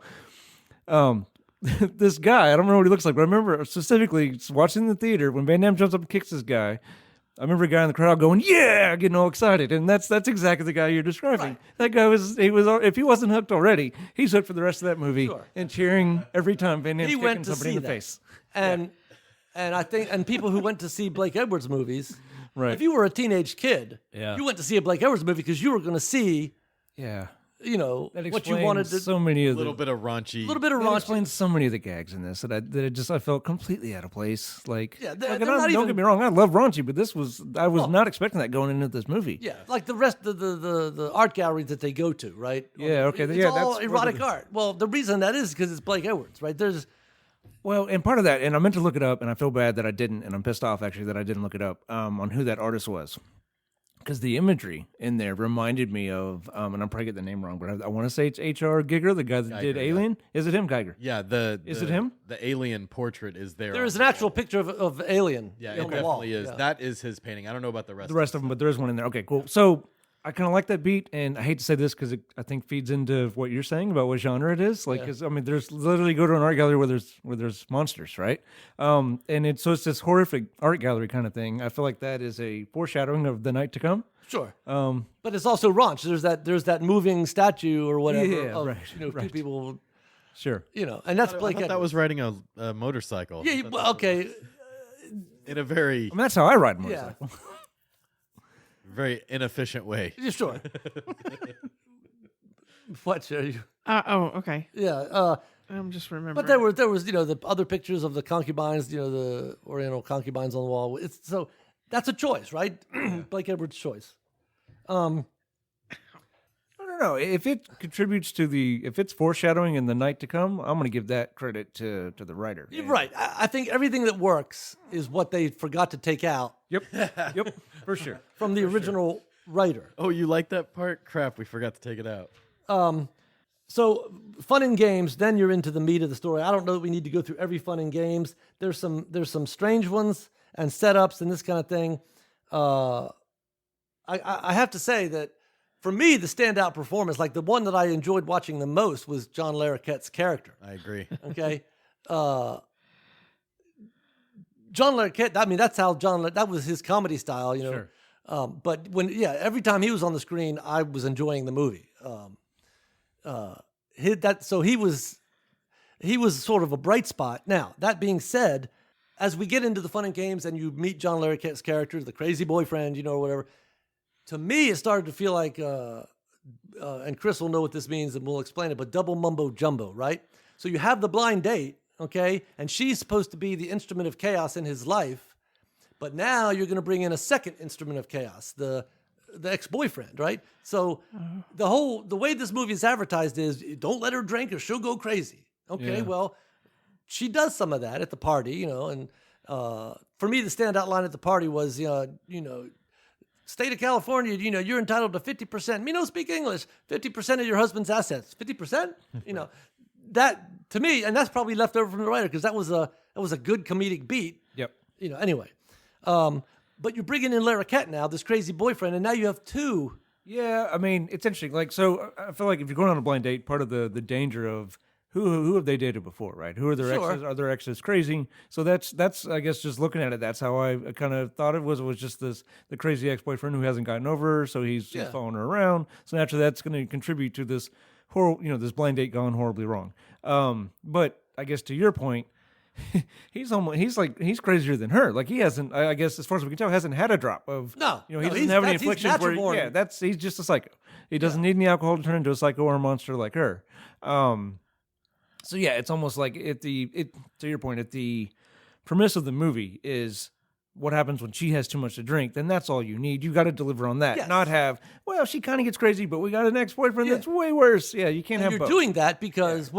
This guy, I don't remember what he looks like, but I remember specifically watching in the theater when Van Damme jumps up and kicks this guy. I remember a guy in the crowd going, "Yeah!" getting all excited, and that's exactly the guy you're describing. Right. That guy was if he wasn't hooked already, he's hooked for the rest of that movie and cheering every time Van Damme's kicking somebody in the face. And I think people who went to see Blake Edwards movies, Right. if you were a teenage kid, you went to see a Blake Edwards movie because you were going to see, That what you wanted to. so many of A little bit of raunchy. That explains so many of the gags in this that I felt completely out of place. Like, they're don't get me wrong, I love raunchy, but I was not expecting that going into this movie. Yeah, like the rest of the art galleries that they go to, right? Yeah, okay, It's yeah, all that's erotic art. Well, the reason that is because it's Blake Edwards, right? Well, and part of that, and I meant to look it up, and I feel bad that I didn't, and I'm pissed off actually that I didn't look it up on who that artist was. because the imagery in there reminded me of, and I'm probably getting the name wrong, but I want to say it's H.R. Giger, the guy that did Alien. Yeah. Is it him, Geiger? Yeah, is it him? The alien portrait is there. There is an actual picture of Alien. Yeah, on it the definitely wall. is. Yeah. That is his painting. I don't know about the rest. The rest of them, but there is one in there. Okay, cool. So I kind of like that beat, and I hate to say this because I think feeds into what you're saying about what genre it is. Like, 'cause, I mean, there's literally go to an art gallery where there's monsters, right? And it's this horrific art gallery kind of thing. I feel like that is a foreshadowing of the night to come. Sure. But it's also raunch. There's that moving statue or whatever. Yeah, of, right, two right. people. Sure. And that's I Blake thought that Edwards. was riding a motorcycle. Yeah. Well, okay. In a very, I mean, that's how I ride a motorcycle. very inefficient way. Yeah, sure. What? Okay. Yeah. I'm just remembering. But there was the other pictures of the concubines, the Oriental concubines on the wall. So that's a choice, right? Blake Edwards' choice. I don't know if it contributes to if it's foreshadowing in the night to come. I'm going to give that credit to the writer. You're right. I think everything that works is what they forgot to take out Yep. Yep. For sure. from the original writer. Oh, you like that part? Crap, we forgot to take it out. So fun and games, then you're into the meat of the story. I don't know that we need to go through every fun and games. There's some strange ones and setups and this kind of thing. I have to say that for me, the standout performance, like the one that I enjoyed watching the most, was John Larroquette's character. I agree. Okay. John Larroquette, I mean, that's how that was his comedy style, Sure. But every time he was on the screen, I was enjoying the movie. So he was sort of a bright spot. Now, that being said, as we get into the fun and games and you meet John Larroquette's character, the crazy boyfriend, or whatever, to me, it started to feel like, and Chris will know what this means and we'll explain it, but double mumbo jumbo, right? So you have the blind date, okay, and she's supposed to be the instrument of chaos in his life, but now you're going to bring in a second instrument of chaos, the ex-boyfriend, right? So the way this movie is advertised is don't let her drink or she'll go crazy. Okay, Yeah. well, she does some of that at the party, and for me, the standout line at the party was, state of California, you're entitled to 50%. Me no speak English. 50% of your husband's assets. 50%. That to me, and that's probably left over from the writer because that was a good comedic beat. Yep. Anyway, but you're bringing in Larroquette now, this crazy boyfriend, and now you have two. Yeah, I mean, it's interesting. Like, so I feel like if you're going on a blind date, part of the danger of who have they dated before, right? Who are their Sure. exes? Are their exes crazy? So that's I guess just looking at it, that's how I kind of thought it was just the crazy ex-boyfriend who hasn't gotten over her, so he's following her around. So naturally, that's going to contribute to this this blind date gone horribly wrong. But I guess to your point, he's crazier than her. Like he hasn't, I guess, as far as we can tell, hasn't had a drop of he doesn't have any afflictions where he's just a psycho. He doesn't need any alcohol to turn into a psycho or a monster like her. So yeah, it's almost like to your point, if the premise of the movie is what happens when she has too much to drink, then that's all you need. You got to deliver on that, Yes. not have, well, she kind of gets crazy, but we got an ex-boyfriend that's way worse. Yeah, you can't have You're both. doing that because,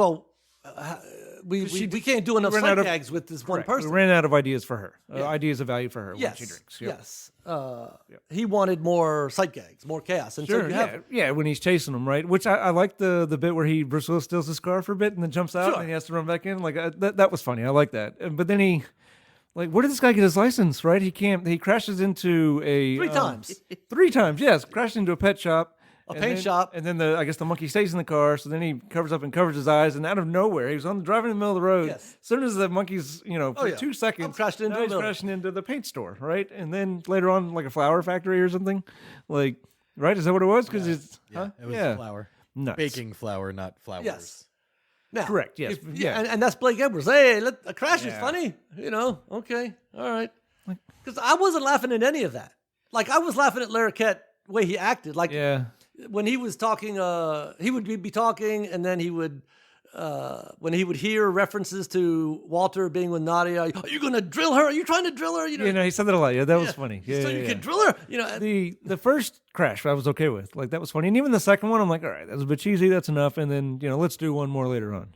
we can't do enough sight gags with this one person. We ran out of ideas for her, ideas of value for her when she drinks. Yep. Yes. He wanted more sight gags, more chaos. And so Sure, you have when he's chasing him, right? Which I like the bit where Bruce Willis steals his scar for a bit and then jumps out Sure. and he has to run back in. Like that was funny. I like that. But then where did this guy get his license? Right? He crashes into a 3 times. 3 times, yes. Crashed into a pet shop. Paint shop. And then I guess the monkey stays in the car, so then he covers up and covers his eyes, and out of nowhere, he was driving in the middle of the road. Yes. As soon as the monkey's, for 2 seconds, I'm crashed into now a he's building. crashing into the paint store, right? And then later on, like a flower factory or something. Like, right? Is that what it was? Because it's It was flour. Nuts. Baking flour, not flowers. Yes. Now, Correct, yes. Yeah. And that's Blake Edwards. Hey, a crash is funny. Okay. All right. Because I wasn't laughing at any of that. Like, I was laughing at Larroquette, the way he acted. Like, when he was talking, he would be talking, and then he would, when he would hear references to Walter being with Nadia, are you going to drill her? Are you trying to drill her? He said that a lot. Yeah, that was funny. Yeah, so you can drill her. The first crash I was okay with. Like, that was funny. And even the second one, I'm like, all right, that was a bit cheesy. That's enough. And then, let's do one more later on.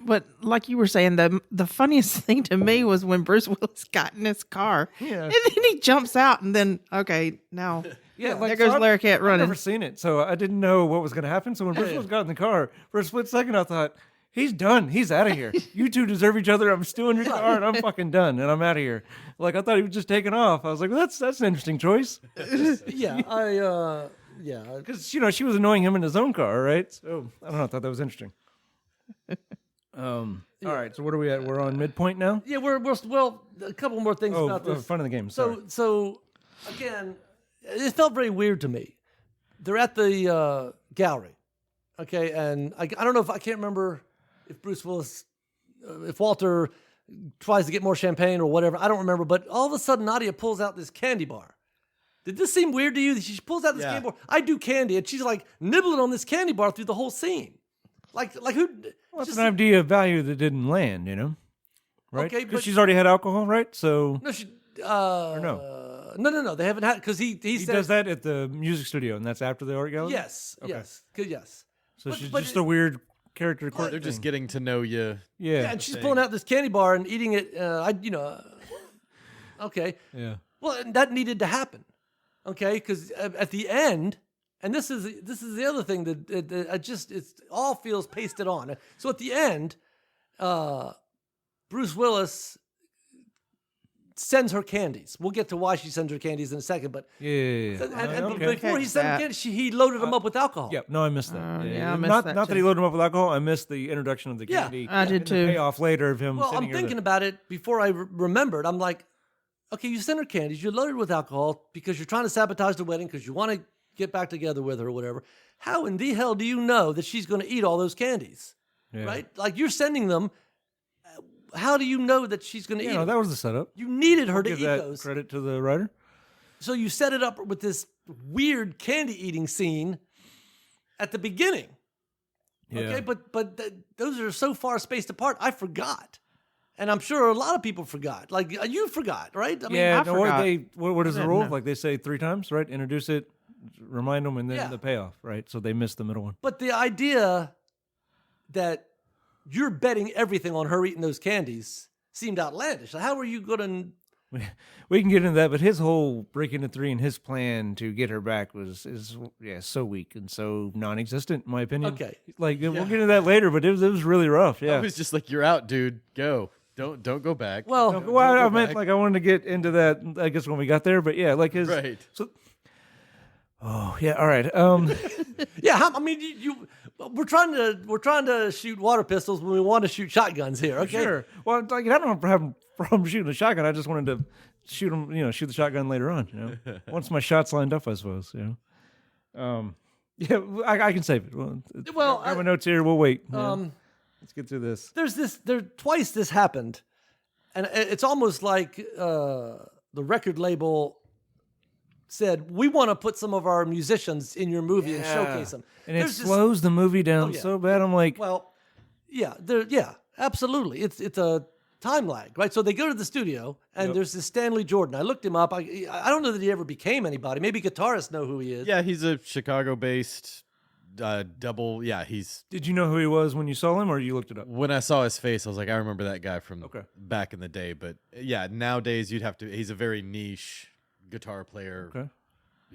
But like you were saying, the funniest thing to me was when Bruce Willis got in his car, and then he jumps out, and then now Yeah, There goes so Larry Cat I've running. never seen it, so I didn't know what was going to happen. So when Bruce Willis got in the car, for a split second, I thought, he's done. He's out of here. You two deserve each other. I'm stealing your car, and I'm fucking done, and I'm out of here. Like, I thought he was just taking off. I was like, well, that's an interesting choice. Yeah, Because, she was annoying him in his own car, right? So, I don't know. I thought that was interesting. All right, so what are we at? We're on midpoint now? yeah. We're well. A couple more things about this. Front of the game. Sorry. So again, it felt very weird to me. They're at the gallery, okay, and I don't know if I can't remember if Bruce Willis, if Walter tries to get more champagne or whatever. I don't remember, but all of a sudden Nadia pulls out this candy bar. Did this seem weird to you? She pulls out this candy bar. I do candy, and she's like nibbling on this candy bar through the whole scene. Like who? Well, that's an idea of value that didn't land, right? Okay, because but she's already had alcohol, right? So no, she. no? They haven't had because he He does that at the music studio, and that's after the art gallery. Yes, yes. So But- she's but just a weird character. Court They're just thing. getting to know you. Yeah, and she's pulling out this candy bar and eating it. Okay. Yeah. Well, and that needed to happen. Okay, because at the end, and this is the other thing that I just it all feels pasted on. So at the end, Bruce Willis sends her candies. We'll get to why she sends her candies in a second, but Yeah. and Okay. before he sent her That. candies, he loaded them up with alcohol. Yep. No, I missed that. I missed not that not that too. he loaded him up with alcohol. I missed the introduction of the Yeah, candy. I did and too. The payoff later of him. Well, sending I'm her thinking about it before I remembered. I'm like, okay, you sent her candies. You're loaded with alcohol because you're trying to sabotage the wedding because you want to get back together with her or whatever. How in the hell do you know that she's going to eat all those candies? Yeah. Right? Like you're sending them. How do you know that she's going to eat No, them? that was the setup. You needed her to Give eat that those. credit to the writer. So you set it up with this weird candy eating scene at the beginning. Yeah. Okay, but those are so far spaced apart. I forgot. And I'm sure a lot of people forgot. Like you forgot, right? I Yeah. I no, forgot. what is the didn't rule? know. Like they say 3 times, right? Introduce it, remind them, and then Yeah. the payoff, right? So they missed the middle one. But the idea that you're betting everything on her eating those candies seemed outlandish. How are you going to? We can get into that, but his whole breaking the 3 and his plan to get her back is so weak and so non-existent in my opinion. Okay. Like we'll get into that later, but it was really rough. I Yeah. was just like, "You're out, dude. Go. Don't go back." Well, No, well, I go meant back. like I wanted to get into that. I guess when we got there, but yeah, like his. Right. So. Oh yeah. All right. yeah. I mean, we're trying to shoot water pistols when we want to shoot shotguns here. Okay. Sure. Well, like I don't have a problem shooting a shotgun. I just wanted to shoot him. Shoot the shotgun later on. Once my shots lined up, I suppose. Yeah. I can save it. Well, I have my notes here. We'll wait. Um, Let's get through this. Twice this happened, and it's almost like the record label said, we want to put some of our musicians in your movie and showcase them. And it There's this- slows the movie down yeah. so bad. I'm like, Well, yeah, absolutely. It's a time lag, right? So they go to the studio, and there's this Stanley Jordan. I looked him up. I don't know that he ever became anybody. Maybe guitarists know who he is. Yeah, he's a Chicago-based double. Yeah, he's. did you know who he was when you saw him, or you looked it up? When I saw his face, I was like, I remember that guy from Okay. back in the day. But yeah, nowadays you'd have to. He's a very niche guitar player. Okay.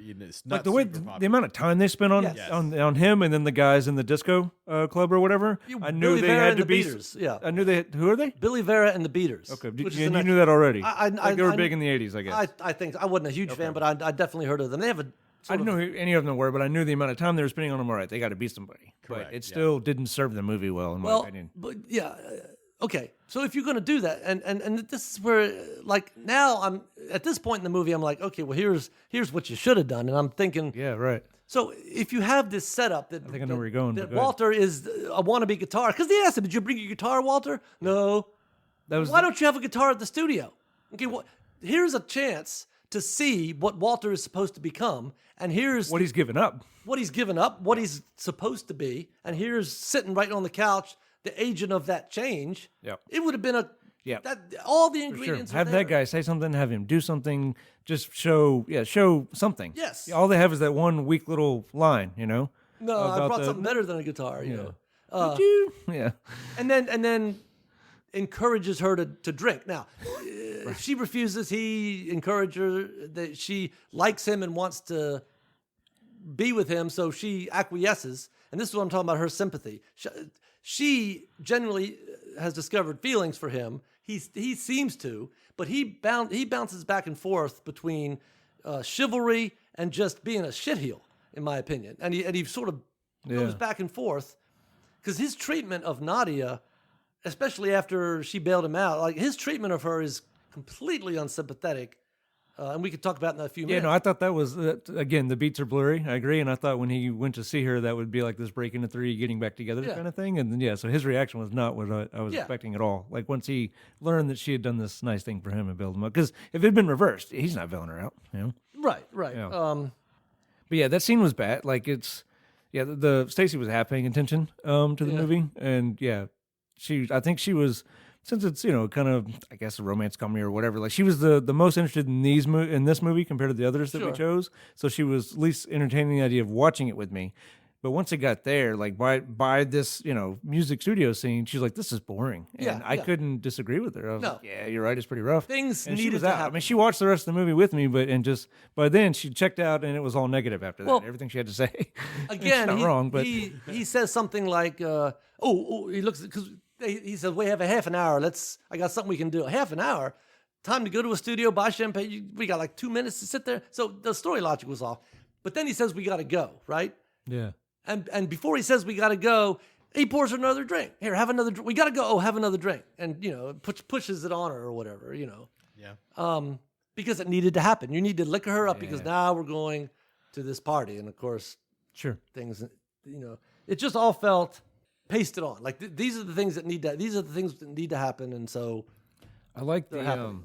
It's Like not the way super the popular. amount of time they spent on Yes. on him, and then the guys in the disco club or whatever. I knew Billy they Vera had and to the be. Beaters, yeah. I knew they. Who are they? Billy Vera and the Beaters. Okay, which is and the you next- knew that already. I Like they were I- big in the '80s, I guess. I think I wasn't a huge fan, but I definitely heard of them. They have a I didn't know who any of them were, but I knew the amount of time they were spending on them. All right, they got to be somebody. Correct, But it yeah. still didn't serve the movie well, in my opinion. but yeah, okay. So if you're going to do that, and this is where, like, now I'm at this point in the movie, I'm like, okay, well, here's what you should have done, and I'm thinking, Yeah, right. so if you have this setup that I think I know where you're going, that but go ahead. Walter is a wannabe guitar, because they asked him, did you bring your guitar, Walter? No. That was Why don't you have a guitar at the studio? Okay, here's a chance to see what Walter is supposed to become, and here's what he's given up. what he's given up, what he's supposed to be, and here's sitting right on the couch, the agent of that change. Yep. It would have been Yep. all the Sure. ingredients. Have are that there. guy say something, have him do something, just show something. Yes. Yeah, all they have is that one weak little line, No, I about brought the- something better than a guitar. You know, Yeah. and then encourages her to drink. Now, if she refuses, he encourages her that she likes him and wants to be with him, so she acquiesces. And this is what I'm talking about, her sympathy. She genuinely has discovered feelings for him. He seems to, but he bounces back and forth between chivalry and just being a shitheel, in my opinion. And he sort of goes back and forth because his treatment of Nadia, especially after she bailed him out, like his treatment of her is completely unsympathetic. And we could talk about it in a few minutes. Yeah, no, I thought that was, again, the beats are blurry. I agree. And I thought when he went to see her, that would be like this break into three, getting back together kind of thing. And then, so his reaction was not what I was expecting at all. Like once he learned that she had done this nice thing for him and bailed him up. Because if it had been reversed, he's not bailing her out. You know? Right. Yeah. But yeah, that scene was bad. Like the Stacey was half paying attention to the movie. And yeah, I think she was, since it's, kind of, I guess, a romance comedy or whatever, like she was the most interested in in this movie compared to the others that we chose. So she was at least entertaining the idea of watching it with me. But once it got there, like by this, music studio scene, she's like, this is boring. And I couldn't disagree with her. I was like, yeah, you're right. It's pretty rough. Things and needed to happen. I mean, she watched the rest of the movie with me, but by then she checked out and it was all negative after that. Everything she had to say. Again, not wrong, but he says something like, he looks, because he says, we have a half an hour. I got something we can do. A half an hour? Time to go to a studio, buy champagne. We got like 2 minutes to sit there. So the story logic was off. But then he says, we got to go, right? Yeah. And before he says we got to go, he pours her another drink. Here, have another drink. We got to go. Oh, have another drink. And, pushes it on her or whatever, Yeah. Because it needed to happen. You need to liquor her up because now we're going to this party. And, of course, things, it just all felt pasted on. Like these are the things that need to happen. And so I like the,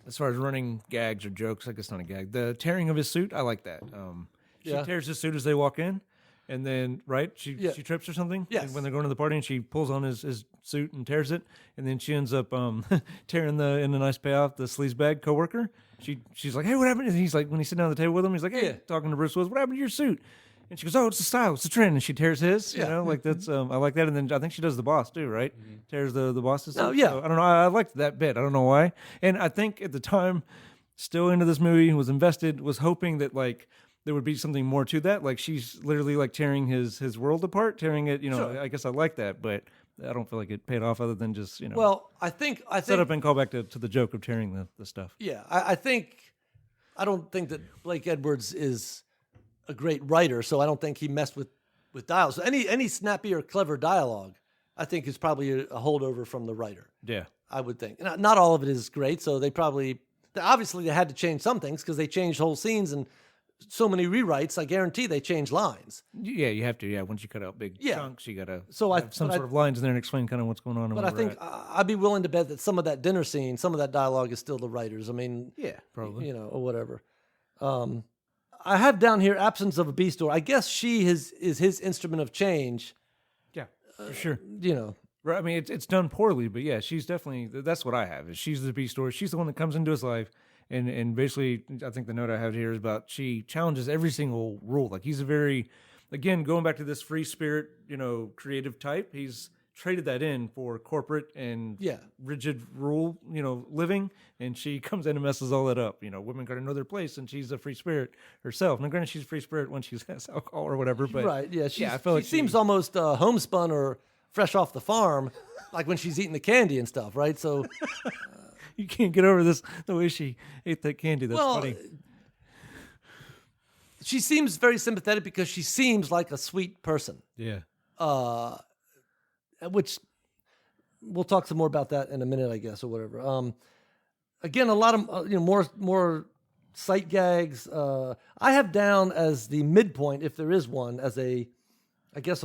as far as running gags or jokes, I guess not a gag, the tearing of his suit. I like that. She tears his suit as they walk in. And then, she trips or something. Yes. And when they're going to the party, and she pulls on his suit and tears it, and then she ends up tearing in the nice payoff the sleazebag coworker. She's like, hey, what happened? And he's like, when he's sitting down at the table with him, he's like, hey, talking to Bruce Willis, what happened to your suit? And she goes, oh, it's the style, it's the trend, and she tears his. Like that's I like that. And then I think she does the boss too, right? Mm-hmm. Tears the boss's suit. Oh yeah. So, I don't know. I liked that bit. I don't know why. And I think at the time, still into this movie, was invested, was hoping that there would be something more to that. Like she's literally tearing his world apart, tearing it. I guess I like that, but I don't feel like it paid off other than just Well, I think set up and call back to the joke of tearing the stuff. Yeah, I don't think that Blake Edwards is a great writer, so I don't think he messed with dialogue. So any snappy or clever dialogue, I think is probably a holdover from the writer. Yeah, I would think. Not all of it is great, so they obviously they had to change some things because they changed whole scenes and so many rewrites. I guarantee they change lines. Yeah, you have to. Yeah, once you cut out big chunks, you gotta have some sort of lines in there and explain kind of what's going on. But I think I'd be willing to bet that some of that dinner scene, some of that dialogue is still the writers. I mean, probably, or whatever. I have down here absence of a B store. I guess she is his instrument of change. Yeah, for sure. Right. I mean, it's done poorly, but yeah, she's definitely, that's what I have. Is she's the B story. She's the one that comes into his life. And basically, I think the note I have here is about she challenges every single rule. Like he's a very, again, going back to this free spirit, creative type. He's traded that in for corporate and rigid rule, living. And she comes in and messes all that up. Women got to know their place, and she's a free spirit herself. Now, granted, she's a free spirit when she has alcohol or whatever. But right, yeah, I feel like she seems almost homespun or fresh off the farm, like when she's eating the candy and stuff, right? So. You can't get over this, the way she ate that candy. That's funny. She seems very sympathetic because she seems like a sweet person. Yeah. Which we'll talk some more about that in a minute, I guess, or whatever. Again, a lot of more sight gags. I have down as the midpoint, if there is one, as a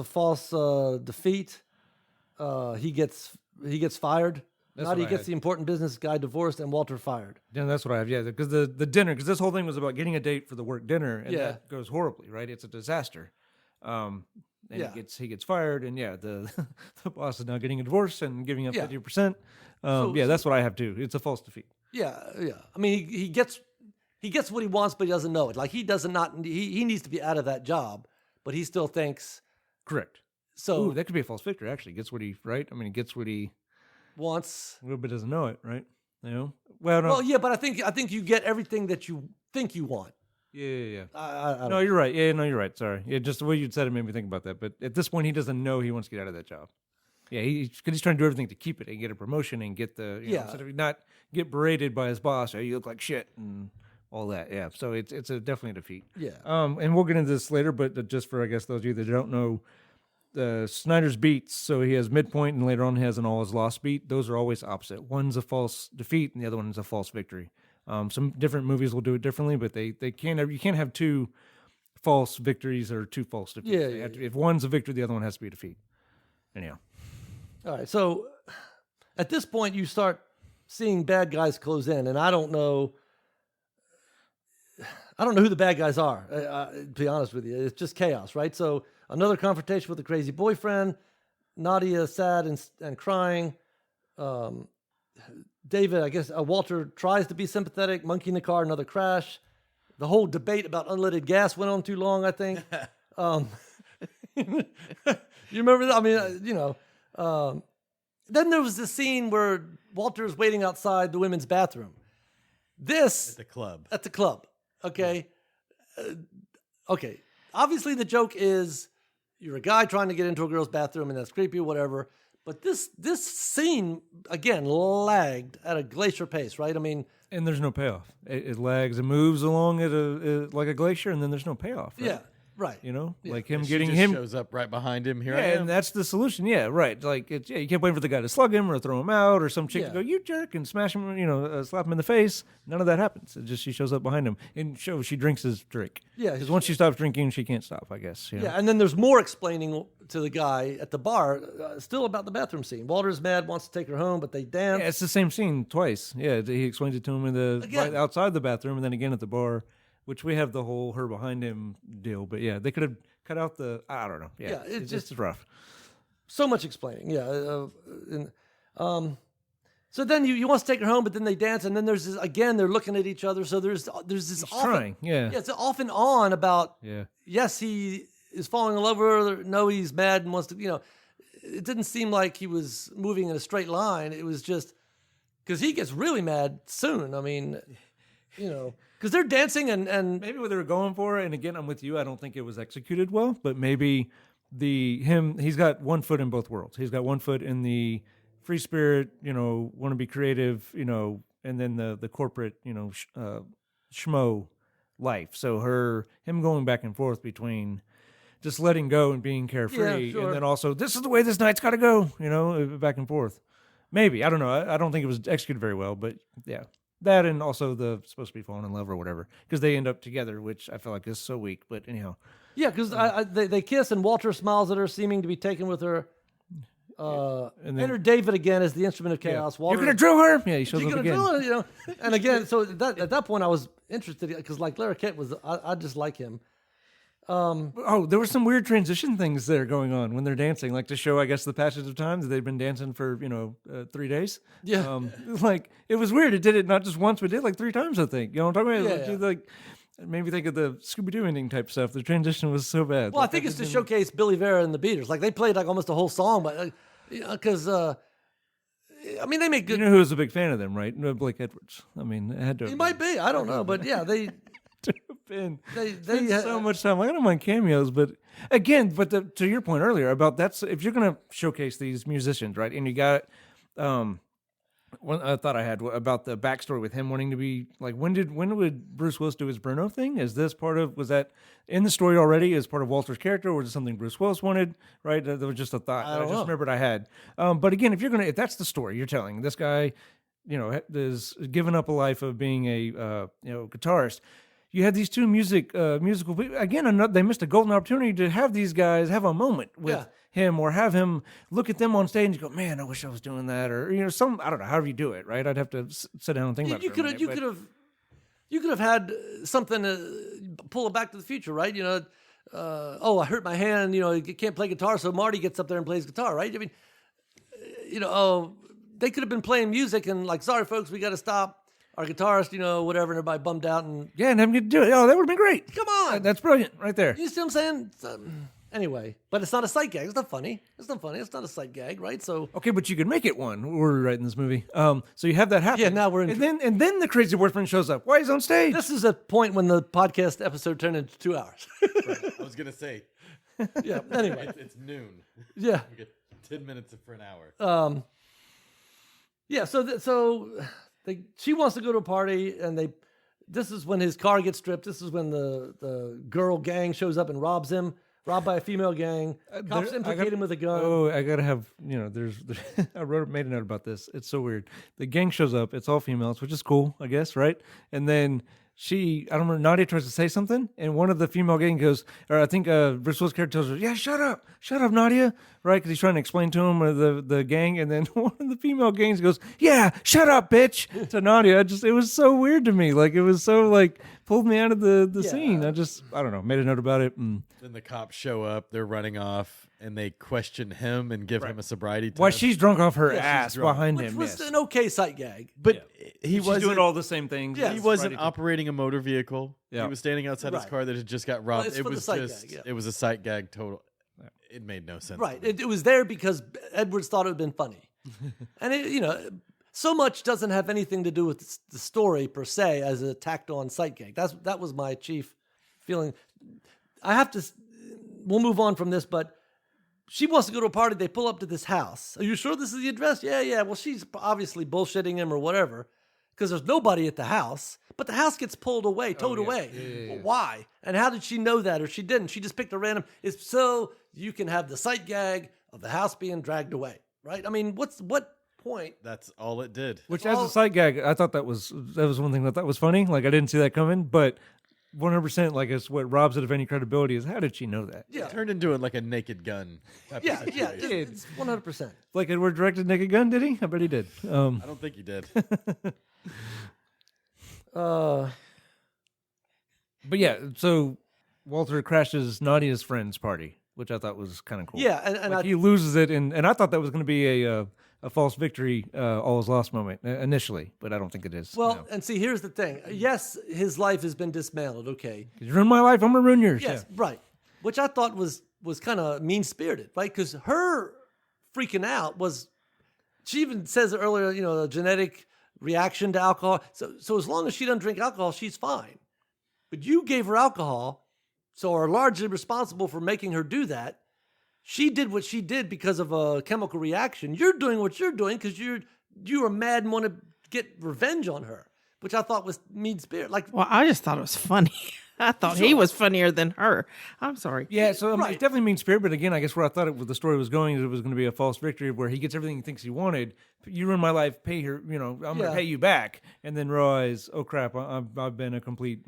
false defeat. He gets fired. Nadia gets the important business guy divorced and Walter fired. Yeah, that's what I have. Yeah, because the dinner, because this whole thing was about getting a date for the work dinner, and that goes horribly, right? It's a disaster. And he gets fired, and the boss is now getting a divorce and giving up 50%. That's what I have too. It's a false defeat. Yeah. I mean, he gets what he wants, but he doesn't know it. Like he needs to be out of that job, but he still thinks correct. So that could be a false victory. Actually, he gets what he right. I mean, he gets what he wants, but doesn't know it, right? You know, well, no, Well, yeah, but I think you get everything that you think you want. yeah. I No, you're right. Yeah, no, you're right. Sorry. Yeah, just the way you said it made me think about that. But at this point, he doesn't know he wants to get out of that job. Yeah, because he's trying to do everything to keep it and get a promotion and get the instead of not get berated by his boss. Hey, you look like shit and all that. Yeah, so it's definitely a defeat. Yeah. And we'll get into this later, but just for I guess those of you that don't know, Snyder's beats. So he has midpoint, and later on he has an all is lost beat. Those are always opposite. One's a false defeat, and the other one is a false victory. Some different movies will do it differently, but they can't. You can't have two false victories or two false defeats. Yeah, If one's a victory, the other one has to be a defeat. Anyhow. All right. So at this point, you start seeing bad guys close in, and I don't know who the bad guys are. To be honest with you, it's just chaos, right? So another confrontation with a crazy boyfriend. Nadia sad and crying. David, I guess Walter tries to be sympathetic. Monkey in the car, another crash. The whole debate about unleaded gas went on too long, I think. You remember that? I mean, then there was this scene where Walter's waiting outside the women's bathroom. This At the club. At the club. Okay. Okay. Obviously, the joke is you're a guy trying to get into a girl's bathroom, and that's creepy or whatever. But this scene again lagged at a glacier pace, right? I mean, and there's no payoff. It lags. It moves along at like a glacier, and then there's no payoff. Right? Yeah. Right. You know, Yeah. like him She getting just him. shows up right behind him. Here I Yeah, am. and that's the solution. Yeah, right. Like, you can't wait for the guy to slug him or throw him out or some chick Yeah. to go, you jerk, and smash him, slap him in the face. None of that happens. It just she shows up behind him and she drinks his drink. Yeah, Because once she stops drinking, she can't stop, I guess. You know? Yeah, and then there's more explaining to the guy at the bar, still about the bathroom scene. Walter's mad, wants to take her home, but they dance. Yeah, it's the same scene twice. Yeah, he explains it to him right outside the bathroom and then again at the bar, which we have the whole her behind him deal. But yeah, they could have cut out I don't know. Yeah, it's just rough. So much explaining. Yeah. So then you want to take her home, but then they dance, and then there's this, again, they're looking at each other. So there's this He's off trying. Yeah. it's off and on about, Yeah. yes, he is falling in love with her. No, he's mad and wants to, it didn't seem like he was moving in a straight line. It was just, because he gets really mad soon. I mean, because they're dancing and Maybe what they were going for, and again, I'm with you. I don't think it was executed well, but maybe he's got one foot in both worlds. He's got one foot in the free spirit, want to be creative, and then the corporate, schmo life. So him going back and forth between just letting go and being carefree, Yeah, sure. and then also this is the way this night's got to go, back and forth. Maybe, I don't know. I don't think it was executed very well, but yeah. That and also the supposed to be falling in love or whatever, because they end up together, which I feel like is so weak. But anyhow, yeah, because they kiss and Walter smiles at her, seeming to be taken with her. and then Enter David again as the instrument of chaos. Walter, you're gonna drill her. Yeah, he shows you're up gonna again. drill her, And again, so at that point, I was interested because like Larry Kent was, I just like him. Oh, there were some weird transition things there going on when they're dancing, like to show, I guess, the passage of time that they've been dancing for 3 days. Yeah. Like it was weird. It did it not just once, but it did like 3 times. I think. You know what I'm talking about? Yeah. Like it made me think of the Scooby Doo ending type stuff. The transition was so bad. Well, Like, I think it's to showcase Billy Vera and the Beaters. Like they played like almost a whole song, but because I mean they make You good. know who was a big fan of them, right? Blake Edwards. I mean, it had to. It might be. I don't know, but yeah, they been. they Spend so much time. I don't mind cameos, but again, to your point earlier about if you're going to showcase these musicians, right? And you got one I thought I had about the backstory with him wanting to be like, when would Bruce Willis do his Bruno thing? Was that in the story already as part of Walter's character, or was it something Bruce Willis wanted? Right? That was just a thought. I don't just know. remembered I had. But again, if that's the story you're telling, this guy, is given up a life of being a guitarist. You had these two musical people. Again, they missed a golden opportunity to have these guys have a moment with him, or have him look at them on stage and go, "Man, I wish I was doing that," or I don't know, however you do it, right? I'd have to sit down and think about it. You could have had something to pull it back to the future, right? I hurt my hand. You can't play guitar, so Marty gets up there and plays guitar, right? I mean, they could have been playing music and like, sorry folks, we got to stop. Our guitarist, whatever, and everybody bummed out and and have him get to do it. Oh, that would have been great. come on, That's brilliant, right there. you see what I'm saying? Anyway, but it's not a sight gag. It's not funny. It's not funny. It's not a sight gag, right? So Okay, but you could make it one. We're writing this movie. So you have that happen. Yeah, now we're in- and then the crazy boyfriend shows up. Why he's on stage? this is a point when the podcast episode turned into 2 hours. I was gonna say Yeah. Anyway. it's noon. Yeah. We get 10 minutes for an hour. Yeah. She wants to go to a party, and this is when his car gets stripped. This is when the girl gang shows up and robs him. Robbed by a female gang. Cops implicate him with a gun. Oh, I gotta have there's I made a note about this. It's so weird. The gang shows up. It's all females, which is cool, I guess, right? And then I don't remember, Nadia tries to say something, and one of the female gang goes, or I think Bruce Willis' character tells her, "Yeah, shut up, Nadia," right? Because he's trying to explain to him the gang, and then one of the female gangs goes, "Yeah, shut up, bitch," to Nadia. It was so weird to me. Like, it was so pulled me out of the scene. I don't know, made a note about it. Then the cops show up. They're running off, and they question him and give him a sobriety test. Why she's drunk off her ass drunk. behind Which him. was Yes. an okay sight gag. But he She's wasn't doing all the same things. Yeah, He as wasn't Friday. operating a motor vehicle. Yeah. He was standing outside his Right. car that had just got robbed. it's It for the was sight just gag, yeah. it was a sight gag total. It made no sense. Right. to me. It was there because Edwards thought it had been funny. And so much doesn't have anything to do with the story per se as a tacked on sight gag. That was my chief feeling. We'll move on from this, but she wants to go to a party. They pull up to this house. Are you sure this is the address? Yeah. Well, she's obviously bullshitting him or whatever because there's nobody at the house. But the house gets pulled away, towed away. Yeah. Well, why? And how did she know that? Or she didn't? She just picked a random. It's so you can have the sight gag of the house being dragged away, right? I mean, what point? That's all it did. Which, as a sight gag, I thought that was one thing that I thought was funny. Like, I didn't see that coming, but 100%, like, it's what robs it of any credibility is how did she know that? Yeah, It turned into like a Naked Gun. Type yeah, of yeah. situation. It's 100%. Like, Edward directed Naked Gun, did he? I bet he did. I don't think you did. But yeah, so Walter crashes Nadia's friend's party, which I thought was kind of cool. Yeah, and He loses it, and I thought that was going to be a false victory, all is lost moment initially, but I don't think it is. well, and see, here's the thing. Yes, his life has been dismantled. Okay. You ruined my life, I'm going to ruin yours. Yes, right. Which I thought was kind of mean spirited, right? Because her freaking out was. She even says it earlier, a genetic reaction to alcohol. So as long as she doesn't drink alcohol, she's fine. But you gave her alcohol, so are largely responsible for making her do that. She did what she did because of a chemical reaction. You're doing what you're doing because you are mad and want to get revenge on her, which I thought was mean spirit. Like, Well, I just thought it was funny. I thought he was funnier than her. I'm sorry. Yeah, so I mean, Right. it's definitely mean spirit, but again, I guess where I thought the story was going is it was going to be a false victory where he gets everything he thinks he wanted. You ruined my life, pay her, I'm going to pay you back, and then realize, oh crap, I've been a complete,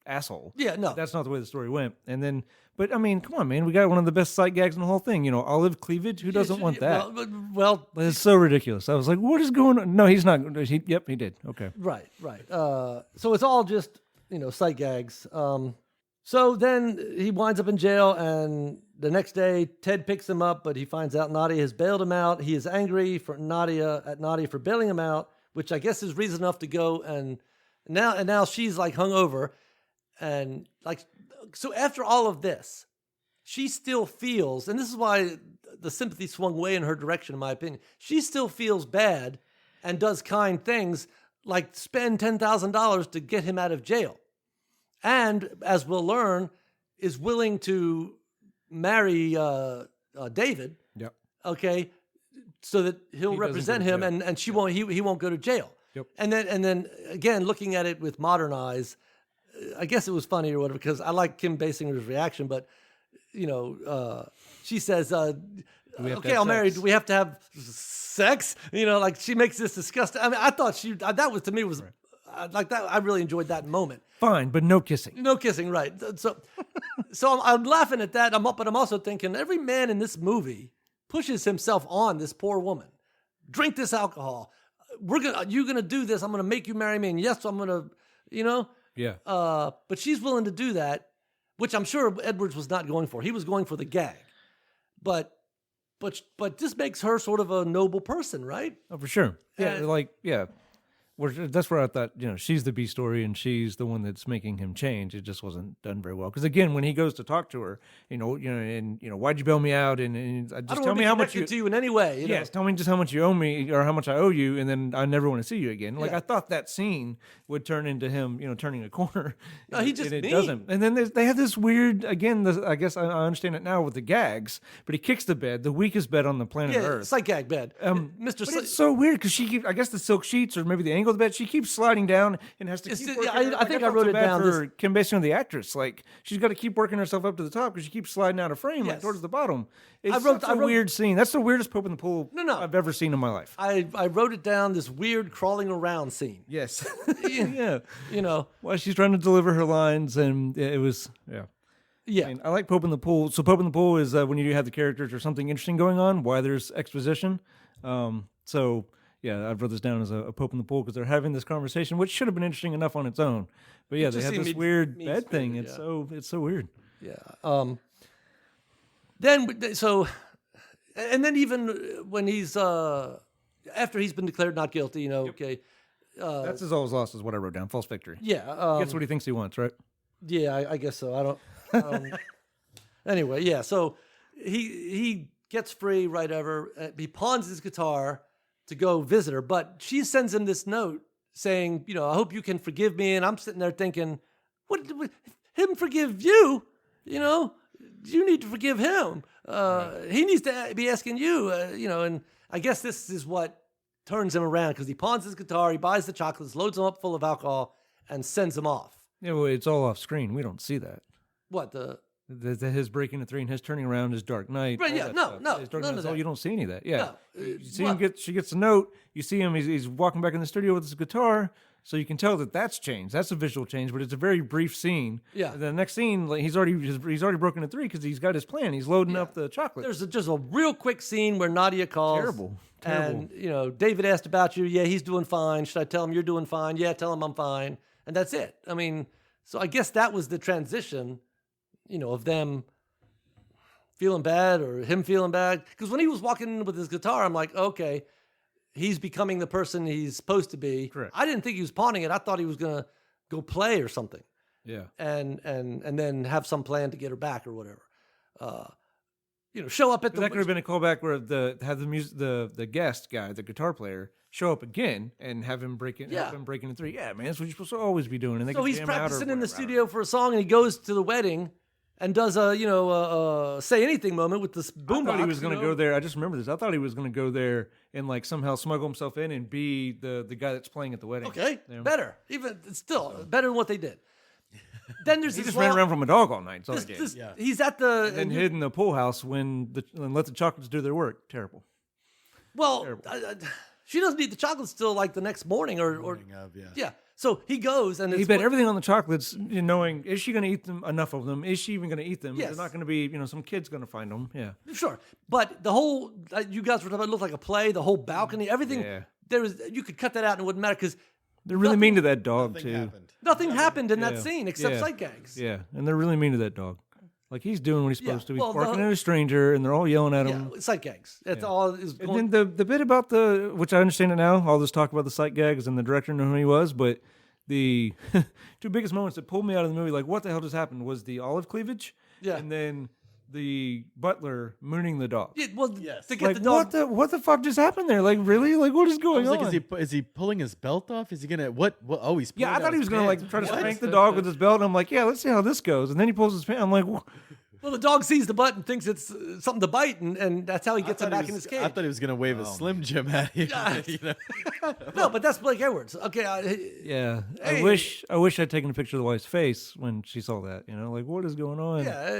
asshole. yeah, no. That's not the way the story went. And then, but I mean, come on, man, we got one of the best sight gags in the whole thing. Olive cleavage. Who doesn't want that? Well, But it's so ridiculous. I was like, what is going on? No, he's not. Yep, he did. Okay. right. So it's all just, sight gags. So then he winds up in jail, and the next day Ted picks him up, but he finds out Nadia has bailed him out. He is angry at Nadia for bailing him out, which I guess is reason enough to go and now she's like hungover, and like so after all of this, she still feels, and this is why the sympathy swung way in her direction, in my opinion. She still feels bad and does kind things like spend $10,000 to get him out of jail. And as we'll learn, is willing to marry David. Yep. Okay, so that he'll He doesn't represent go to him, jail. and she won't. He won't go to jail. Yep. And then again, looking at it with modern eyes, I guess it was funny or whatever because I like Kim Basinger's reaction, but she says, have to "Okay, have I'll marry. sex?" Do we have to have sex?" Like she makes this disgusting. I mean, I thought that was to me was like that. I really enjoyed that moment. Fine, but no kissing. No kissing, right? So I'm laughing at that. But I'm also thinking every man in this movie pushes himself on this poor woman. Drink this alcohol. You're gonna do this. I'm gonna make you marry me, and yes, I'm gonna, Yeah. But she's willing to do that, which I'm sure Edwards was not going for. He was going for the gag, but this makes her sort of a noble person, right? Oh, for sure. Yeah, And- like, yeah. that's where I thought, she's the B story and she's the one that's making him change. It just wasn't done very well. Because again, when he goes to talk to her, why'd you bail me out? And just tell me how much to you in any way. Yes, tell me just how much you owe me or how much I owe you, and then I never want to see you again. Like I thought that scene would turn into him, turning a corner. No, he just and it doesn't. And then they have this weird I guess I understand it now with the gags, but he kicks the bed, the weakest bed on the planet Earth. Psych gag bed. But it's so weird because she keeps, I guess the silk sheets or maybe the angle of the bed, she keeps sliding down and has to keep working. I think I wrote it down. For Kim Basinger, the actress, like she's got to keep working herself up to the top because she keeps sliding out of frame like towards the bottom. It's a weird scene. That's the weirdest Pope in the Pool I've ever seen in my life. I wrote it down, this weird crawling around scene. Yes. Yeah. While she's trying to deliver her lines, and it was, Yeah. I mean, I like Pope in the Pool. So Pope in the Pool is when you have the characters or something interesting going on, why there's exposition. So I wrote this down as a Pope in the Pool because they're having this conversation, which should have been interesting enough on its own. But yeah, they have this weird bed thing. It's so weird. Yeah. Then even when he's after he's been declared not guilty, okay. That's his always lost is what I wrote down. False victory. Yeah. Gets what he thinks he wants, right? Yeah, I guess so. I don't. Anyway, yeah. So he gets free, right? He pawns his guitar to go visit her, but she sends him this note saying, I hope you can forgive me. And I'm sitting there thinking, what him forgive you? You need to forgive him. He needs to be asking you. And I guess this is what turns him around because he pawns his guitar, he buys the chocolates, loads them up full of alcohol, and sends him off. Yeah, well, it's all off screen. We don't see that. What his breaking the three and his turning around, his Dark Knight. Right? Yeah, no, none of that. You don't see any of that. Yeah, no, you see him she gets a note. You see him. He's walking back in the studio with his guitar, so you can tell that's changed. That's a visual change, but it's a very brief scene. Yeah. And the next scene, like, he's already broken the three because he's got his plan. He's loading up the chocolate. There's just a real quick scene where Nadia calls. Terrible. And David asked about you. Yeah, he's doing fine. Should I tell him you're doing fine? Yeah, tell him I'm fine. And that's it. I mean, so I guess that was the transition, of them feeling bad or him feeling bad. Because when he was walking in with his guitar, I'm like, okay, he's becoming the person he's supposed to be. Correct. I didn't think he was pawning it. I thought he was gonna go play or something. Yeah. And then have some plan to get her back or whatever. Show up at the. That could have been a callback where the guest guy, the guitar player, show up again and have him break it. Have him breaking the three. Yeah, man, that's what you're supposed to always be doing. And they so he's practicing in the studio for a song, and he goes to the wedding and does a say anything moment with this boombox. I thought he was going to go there. I just remember this. I thought he was going to go there and like somehow smuggle himself in and be the guy that's playing at the wedding. Okay, better. Even still better than what they did. Then there's he just ran around from a dog all night. He's at the and then hid in the pool house and let the chocolates do their work. Terrible. Well, terrible. She doesn't eat the chocolates till like the next morning yeah. So he goes and he bet everything on the chocolates, knowing is she going to eat them? Enough of them? Is she even going to eat them? Yes. They're not going to be, some kid's going to find them. Yeah, sure. But the whole you guys were talking about it looked like a play. The whole balcony, everything. Yeah. You could cut that out and it wouldn't matter because. They're really mean to that dog, too. Nothing happened in that scene except sight gags. Yeah, and they're really mean to that dog. Like, he's doing what he's supposed to. He's barking at a stranger, and they're all yelling at him. Yeah, sight gags. That's all is going. And then the bit about which I understand it now, all this talk about the sight gags and the director knew who he was, but the two biggest moments that pulled me out of the movie, like, what the hell just happened, was the olive cleavage. Yeah. And then the butler mooning the dog. Yeah, well, to get the dog. What the fuck just happened there? Like, really? Like, what is going on? Like, is he pulling his belt off? Is he gonna what? Oh, he's pulling I thought he was gonna like try to spank the dog with his belt. And I'm like, yeah, let's see how this goes. And then he pulls his pants. I'm like, well, the dog sees the butt and thinks it's something to bite, and that's how he gets him back in his cage. I thought he was gonna wave a Slim Jim at him. No, but that's Blake Edwards. Okay. Yeah. Hey. I wish I'd taken a picture of the wife's face when she saw that. Like, what is going on? Yeah.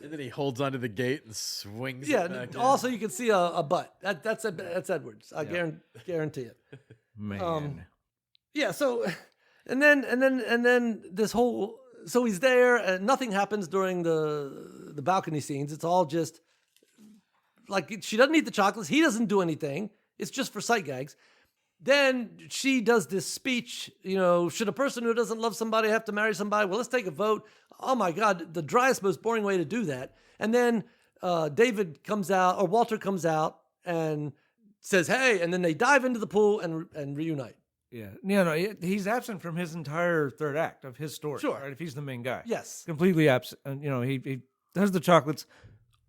And then he holds onto the gate and swings. Yeah. It back also, you can see a butt. That's Edwards. I guarantee it. Man. Yeah. So, and then this whole. So he's there, and nothing happens during the balcony scenes. It's all just like she doesn't eat the chocolates. He doesn't do anything. It's just for sight gags. Then she does this speech. Should a person who doesn't love somebody have to marry somebody? Well, let's take a vote. Oh my God, the driest, most boring way to do that. And then David comes out, or Walter comes out and says, "Hey," and then they dive into the pool and reunite. Yeah, no, he's absent from his entire third act of his story. Sure. Right? If he's the main guy, Yes. completely absent. And he does the chocolates,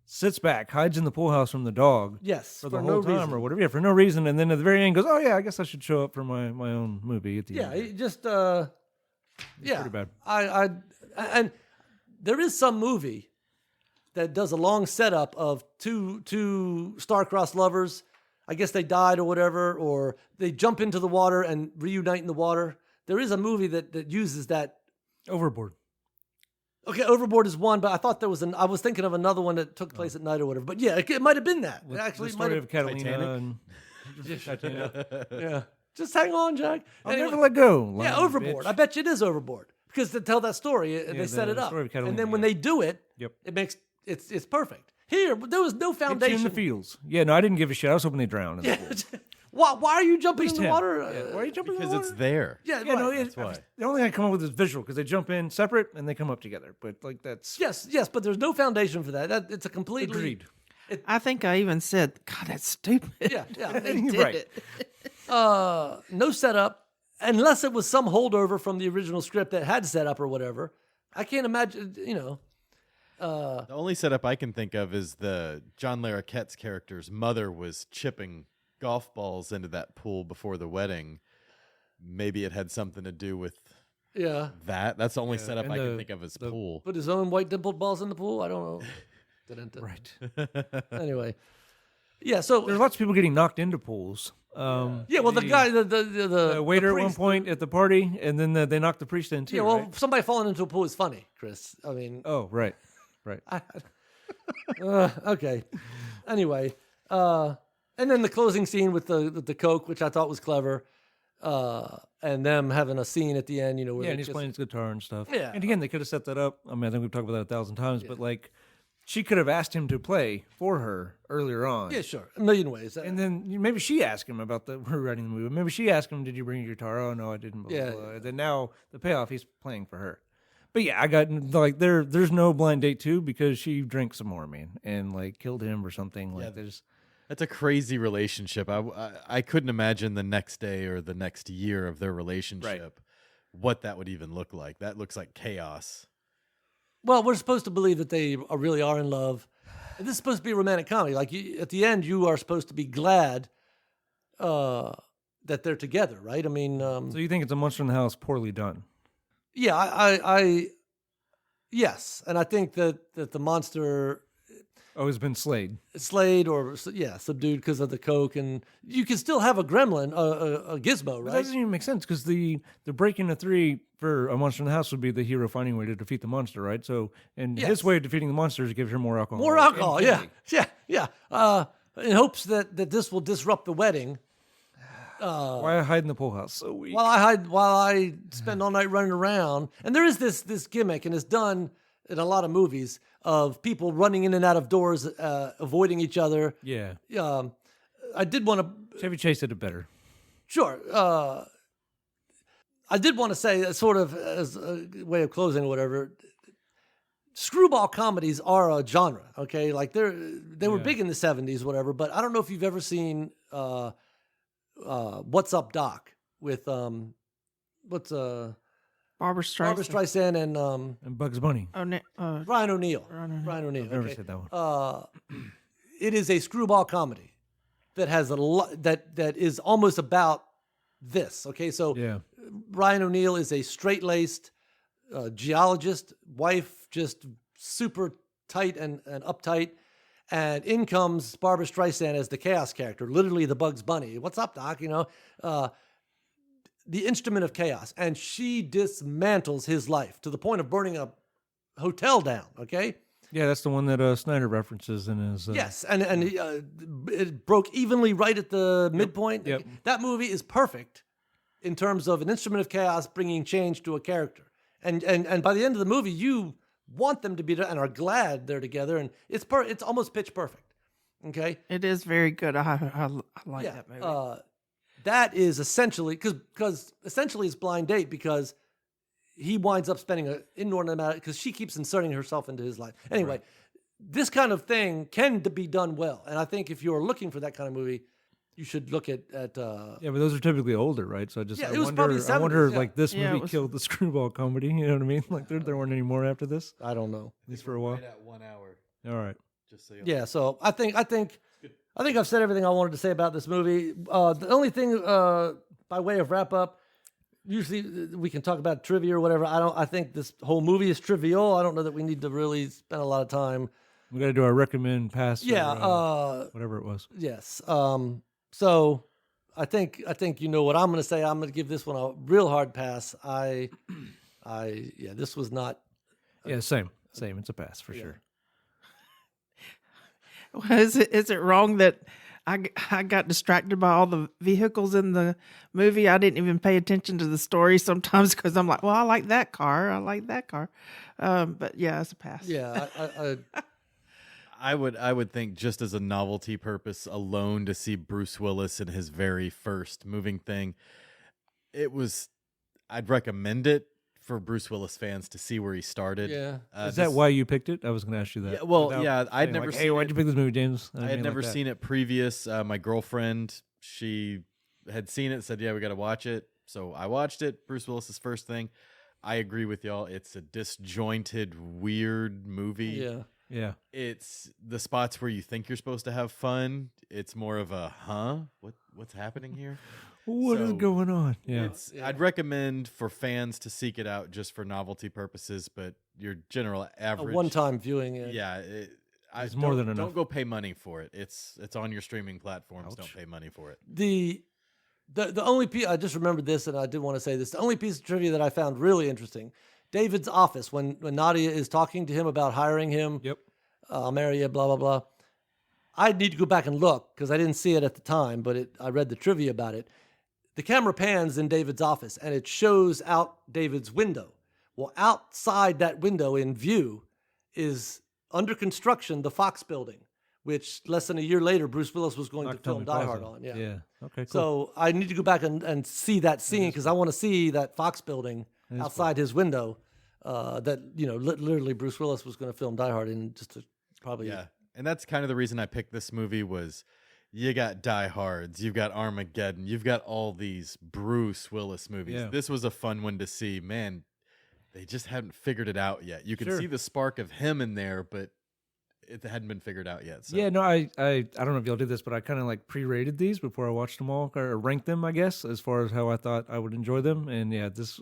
sits back, hides in the pool house from the dog. Yes. For the no whole time reason. or whatever. Yeah, for no reason. And then at the very end goes, oh yeah, I guess I should show up for my own movie at the Yeah, end. he just Pretty bad. and there is some movie that does a long setup of two star-crossed lovers. I guess they died or whatever, or they jump into the water and reunite in the water. There is a movie that uses that. Overboard. Okay, Overboard is one, but I thought there was I was thinking of another one that took place at night or whatever. But yeah, it might have been that. With Actually, the it might story have. of Catalina Titanic? and Titanic. Yeah, just hang on, Jack. I'll Anyway, never let go. yeah, lying Overboard. bitch. I bet you it is Overboard because to tell that story, they set the it up, story of and Catalina, then when yeah. they do it, Yep. it makes it's perfect. Here, there was no It's in foundation. the fields. Yeah, no, I didn't give a shit. I was hoping they drowned. In the pool. Why are you jumping in the him. water? Yeah, why are you jumping in Because the water? it's there. Yeah, Yeah, right. no, That's why. the only thing I come up with is visual because they jump in separate and they come up together. But like that's yes, but there's no foundation for that. It's a completely agreed. I think I even said, God, that's stupid. Yeah. They did Right. it. No setup, unless it was some holdover from the original script that had setup or whatever. I can't imagine. The only setup I can think of is the John Larroquette's character's mother was chipping golf balls into that pool before the wedding. Maybe it had something to do with Yeah, that. That's the only setup and I can the- think of as the- pool. put his own white dimpled balls in the pool. I don't know. Right. Anyway, yeah. So There's lots of people getting knocked into pools. yeah. Well, the guy, The waiter at one priest- point at the party, and then they knocked the priest in too. Yeah. Well, right? somebody falling into a pool is funny, Chris. I mean, Oh, right. okay. Anyway, and then the closing scene with the Coke, which I thought was clever, and them having a scene at the end, where Yeah, they and he's just- playing his guitar and stuff. Yeah. And again, they could have set that up. I mean, I think we've talked about that 1,000 times, but like, she could have asked him to play for her earlier on. Yeah, sure, a million ways. And then maybe she asked him about her writing the movie. Maybe she asked him, "Did you bring your guitar?" Oh no, I didn't. Blah, Yeah. blah, blah. Then now the payoff, he's playing for her. But yeah, I got like there's no Blind Date 2 because she drank some more, man, and like killed him or something. Like there's That's a crazy relationship. I couldn't imagine the next day or the next year of their relationship, what that would even look like. That looks like chaos. Well, we're supposed to believe that they really are in love. And this is supposed to be a romantic comedy. Like at the end, you are supposed to be glad that they're together, right? I mean, so you think it's a Monster in the House poorly done? yeah, I yes, and I think that the monster Oh, it's been slayed. slayed or subdued because of the Coke, and you can still have a gremlin, a gizmo, But that right? doesn't even make sense because the break into 3 for a Monster in the House would be the hero finding a way to defeat the monster, right? So, and Yes. his way of defeating the monster is to give her more alcohol. More and alcohol, candy. yeah. In hopes that this will disrupt the wedding. Why hide in the pool house? So weak. While I spend all night running around, and there is this gimmick, and it's done in a lot of movies of people running in and out of doors, avoiding each other. Yeah. I did want to, Chevy Chase did it better. sure. I did want to say, sort of as a way of closing or whatever. Screwball comedies are a genre, okay? Like they were big in the 70s, whatever. But I don't know if you've ever seen What's Up, Doc with Barbara Streisand. Barbara Streisand and Bugs Bunny. Ryan O'Neal. Ryan O'Neal. I've never okay. said that one. It is a screwball comedy that has a lot that is almost about this. Okay, so Yeah. Ryan O'Neal is a straight-laced geologist, wife just super tight and uptight, and in comes Barbara Streisand as the chaos character, literally the Bugs Bunny. What's up, Doc? The instrument of chaos, and she dismantles his life to the point of burning a hotel down. Okay. Yeah, that's the one that Snyder references in his. Yes, and it broke evenly right at the midpoint. Yep. That movie is perfect in terms of an instrument of chaos bringing change to a character. And by the end of the movie, you want them to be and are glad they're together, and it's almost pitch perfect. Okay, It is very good. I like that movie. that is essentially because essentially it's Blind Date because he winds up spending an inordinate amount because she keeps inserting herself into his life. Anyway, this kind of thing can be done well, and I think if you're looking for that kind of movie, you should look at Yeah, but those are typically older, right? So Yeah, I it was wonder, probably I wonder 70s, yeah. like this Yeah, it movie was- killed the screwball comedy. You know what I mean? Like there weren't any more after this, I don't know. at least for a while. Right at 1 hour. All right. Just so Yeah, so I think I've said everything I wanted to say about this movie. The only thing by way of wrap up, usually we can talk about trivia or whatever. I think this whole movie is trivial. I don't know that we need to really spend a lot of time. We got to do our recommend, pass, Yeah, or, whatever it was. yes. So I think you know what I'm going to say. I'm going to give this one a real hard pass. This was not. Yeah, same. It's a pass for sure. Is it wrong that I got distracted by all the vehicles in the movie? I didn't even pay attention to the story sometimes because I'm like, well, I like that car. But yeah, it's a pass. Yeah, I would think just as a novelty purpose alone to see Bruce Willis in his very first moving thing, I'd recommend it for Bruce Willis fans to see where he started. yeah. Is that why you picked it? I was going to ask you that. Yeah, well, Without yeah, I'd saying, never like, seen hey, why'd it. you pick this movie, James? I had never seen it previous. My girlfriend, she had seen it, said, yeah, we got to watch it. So I watched it. Bruce Willis's first thing. I agree with y'all. It's a disjointed, weird movie. Yeah. Yeah. It's the spots where you think you're supposed to have fun. It's more of a, what's happening here? What is So, going on? Yeah. I'd recommend for fans to seek it out just for novelty purposes, but your general A average one-time viewing. yeah, It's more than enough. Don't go pay money for it. It's on your streaming platforms. Ouch. Don't pay money for it. The only piece I just remembered this, and I did want to say this. The only piece of trivia that I found really interesting: David's office when Nadia is talking to him about hiring him. Yep. I'll marry you. Blah blah blah. I need to go back and look because I didn't see it at the time, but I read the trivia about it. The camera pans in David's office, and it shows out David's window. Well, outside that window in view is under construction the Fox building, which less than a year later Bruce Willis was going to film Die Hard on. Yeah. Yeah. Okay. Cool. So I need to go back and see that scene because I want to see that Fox building outside his window. That literally Bruce Willis was going to film Die Hard in just to probably. Yeah, and that's kind of the reason I picked this movie was you got Die Hards, you've got Armageddon, you've got all these Bruce Willis movies. Yeah. This was a fun one to see. Man, they just hadn't figured it out yet. You can Sure. see the spark of him in there, but it hadn't been figured out yet. So. Yeah, no, I don't know if y'all did this, but I kind of like pre-rated these before I watched them all, or ranked them, I guess, as far as how I thought I would enjoy them. And yeah, this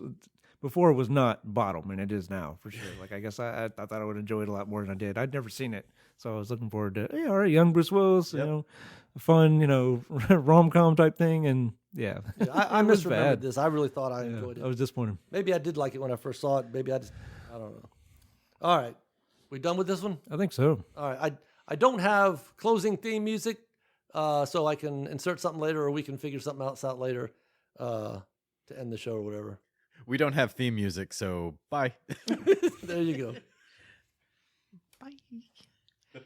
before was not bottom, and it is now for sure. Like I guess I thought I would enjoy it a lot more than I did. I'd never seen it, so I was looking forward to all right, young Bruce Willis, Yep. a fun rom-com type thing, and yeah, I It was misremembered bad. this. I really thought I Yeah, enjoyed it. I was disappointed. Maybe I did like it when I first saw it. Maybe I don't know. All right, we done with this one? I think so. All right, I don't have closing theme music, so I can insert something later, or we can figure something else out later to end the show or whatever. We don't have theme music, so bye. There you go. Bye. Do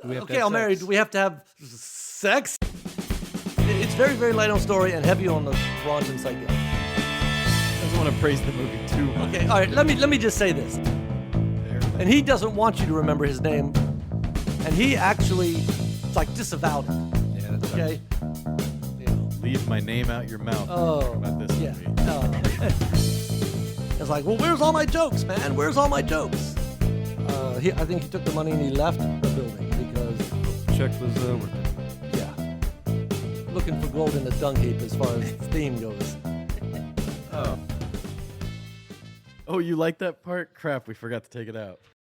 we have to Okay, have I'm married. sex? Do we have to have sex? It's very, very light on story and heavy on the raunch psyche. Doesn't want to praise the movie too much. Okay, all right. Let me just say this. And he doesn't want you to remember his name, and he actually disavowed it. Yeah, that's Okay. Leave my name out your mouth Oh, about this yeah. movie. It's like, well, where's all my jokes, man? Where's all my jokes? I think he took the money and he left the building because, check was worth it. yeah, looking for gold in the dung heap as far as theme goes. Oh, you like that part? Crap, we forgot to take it out.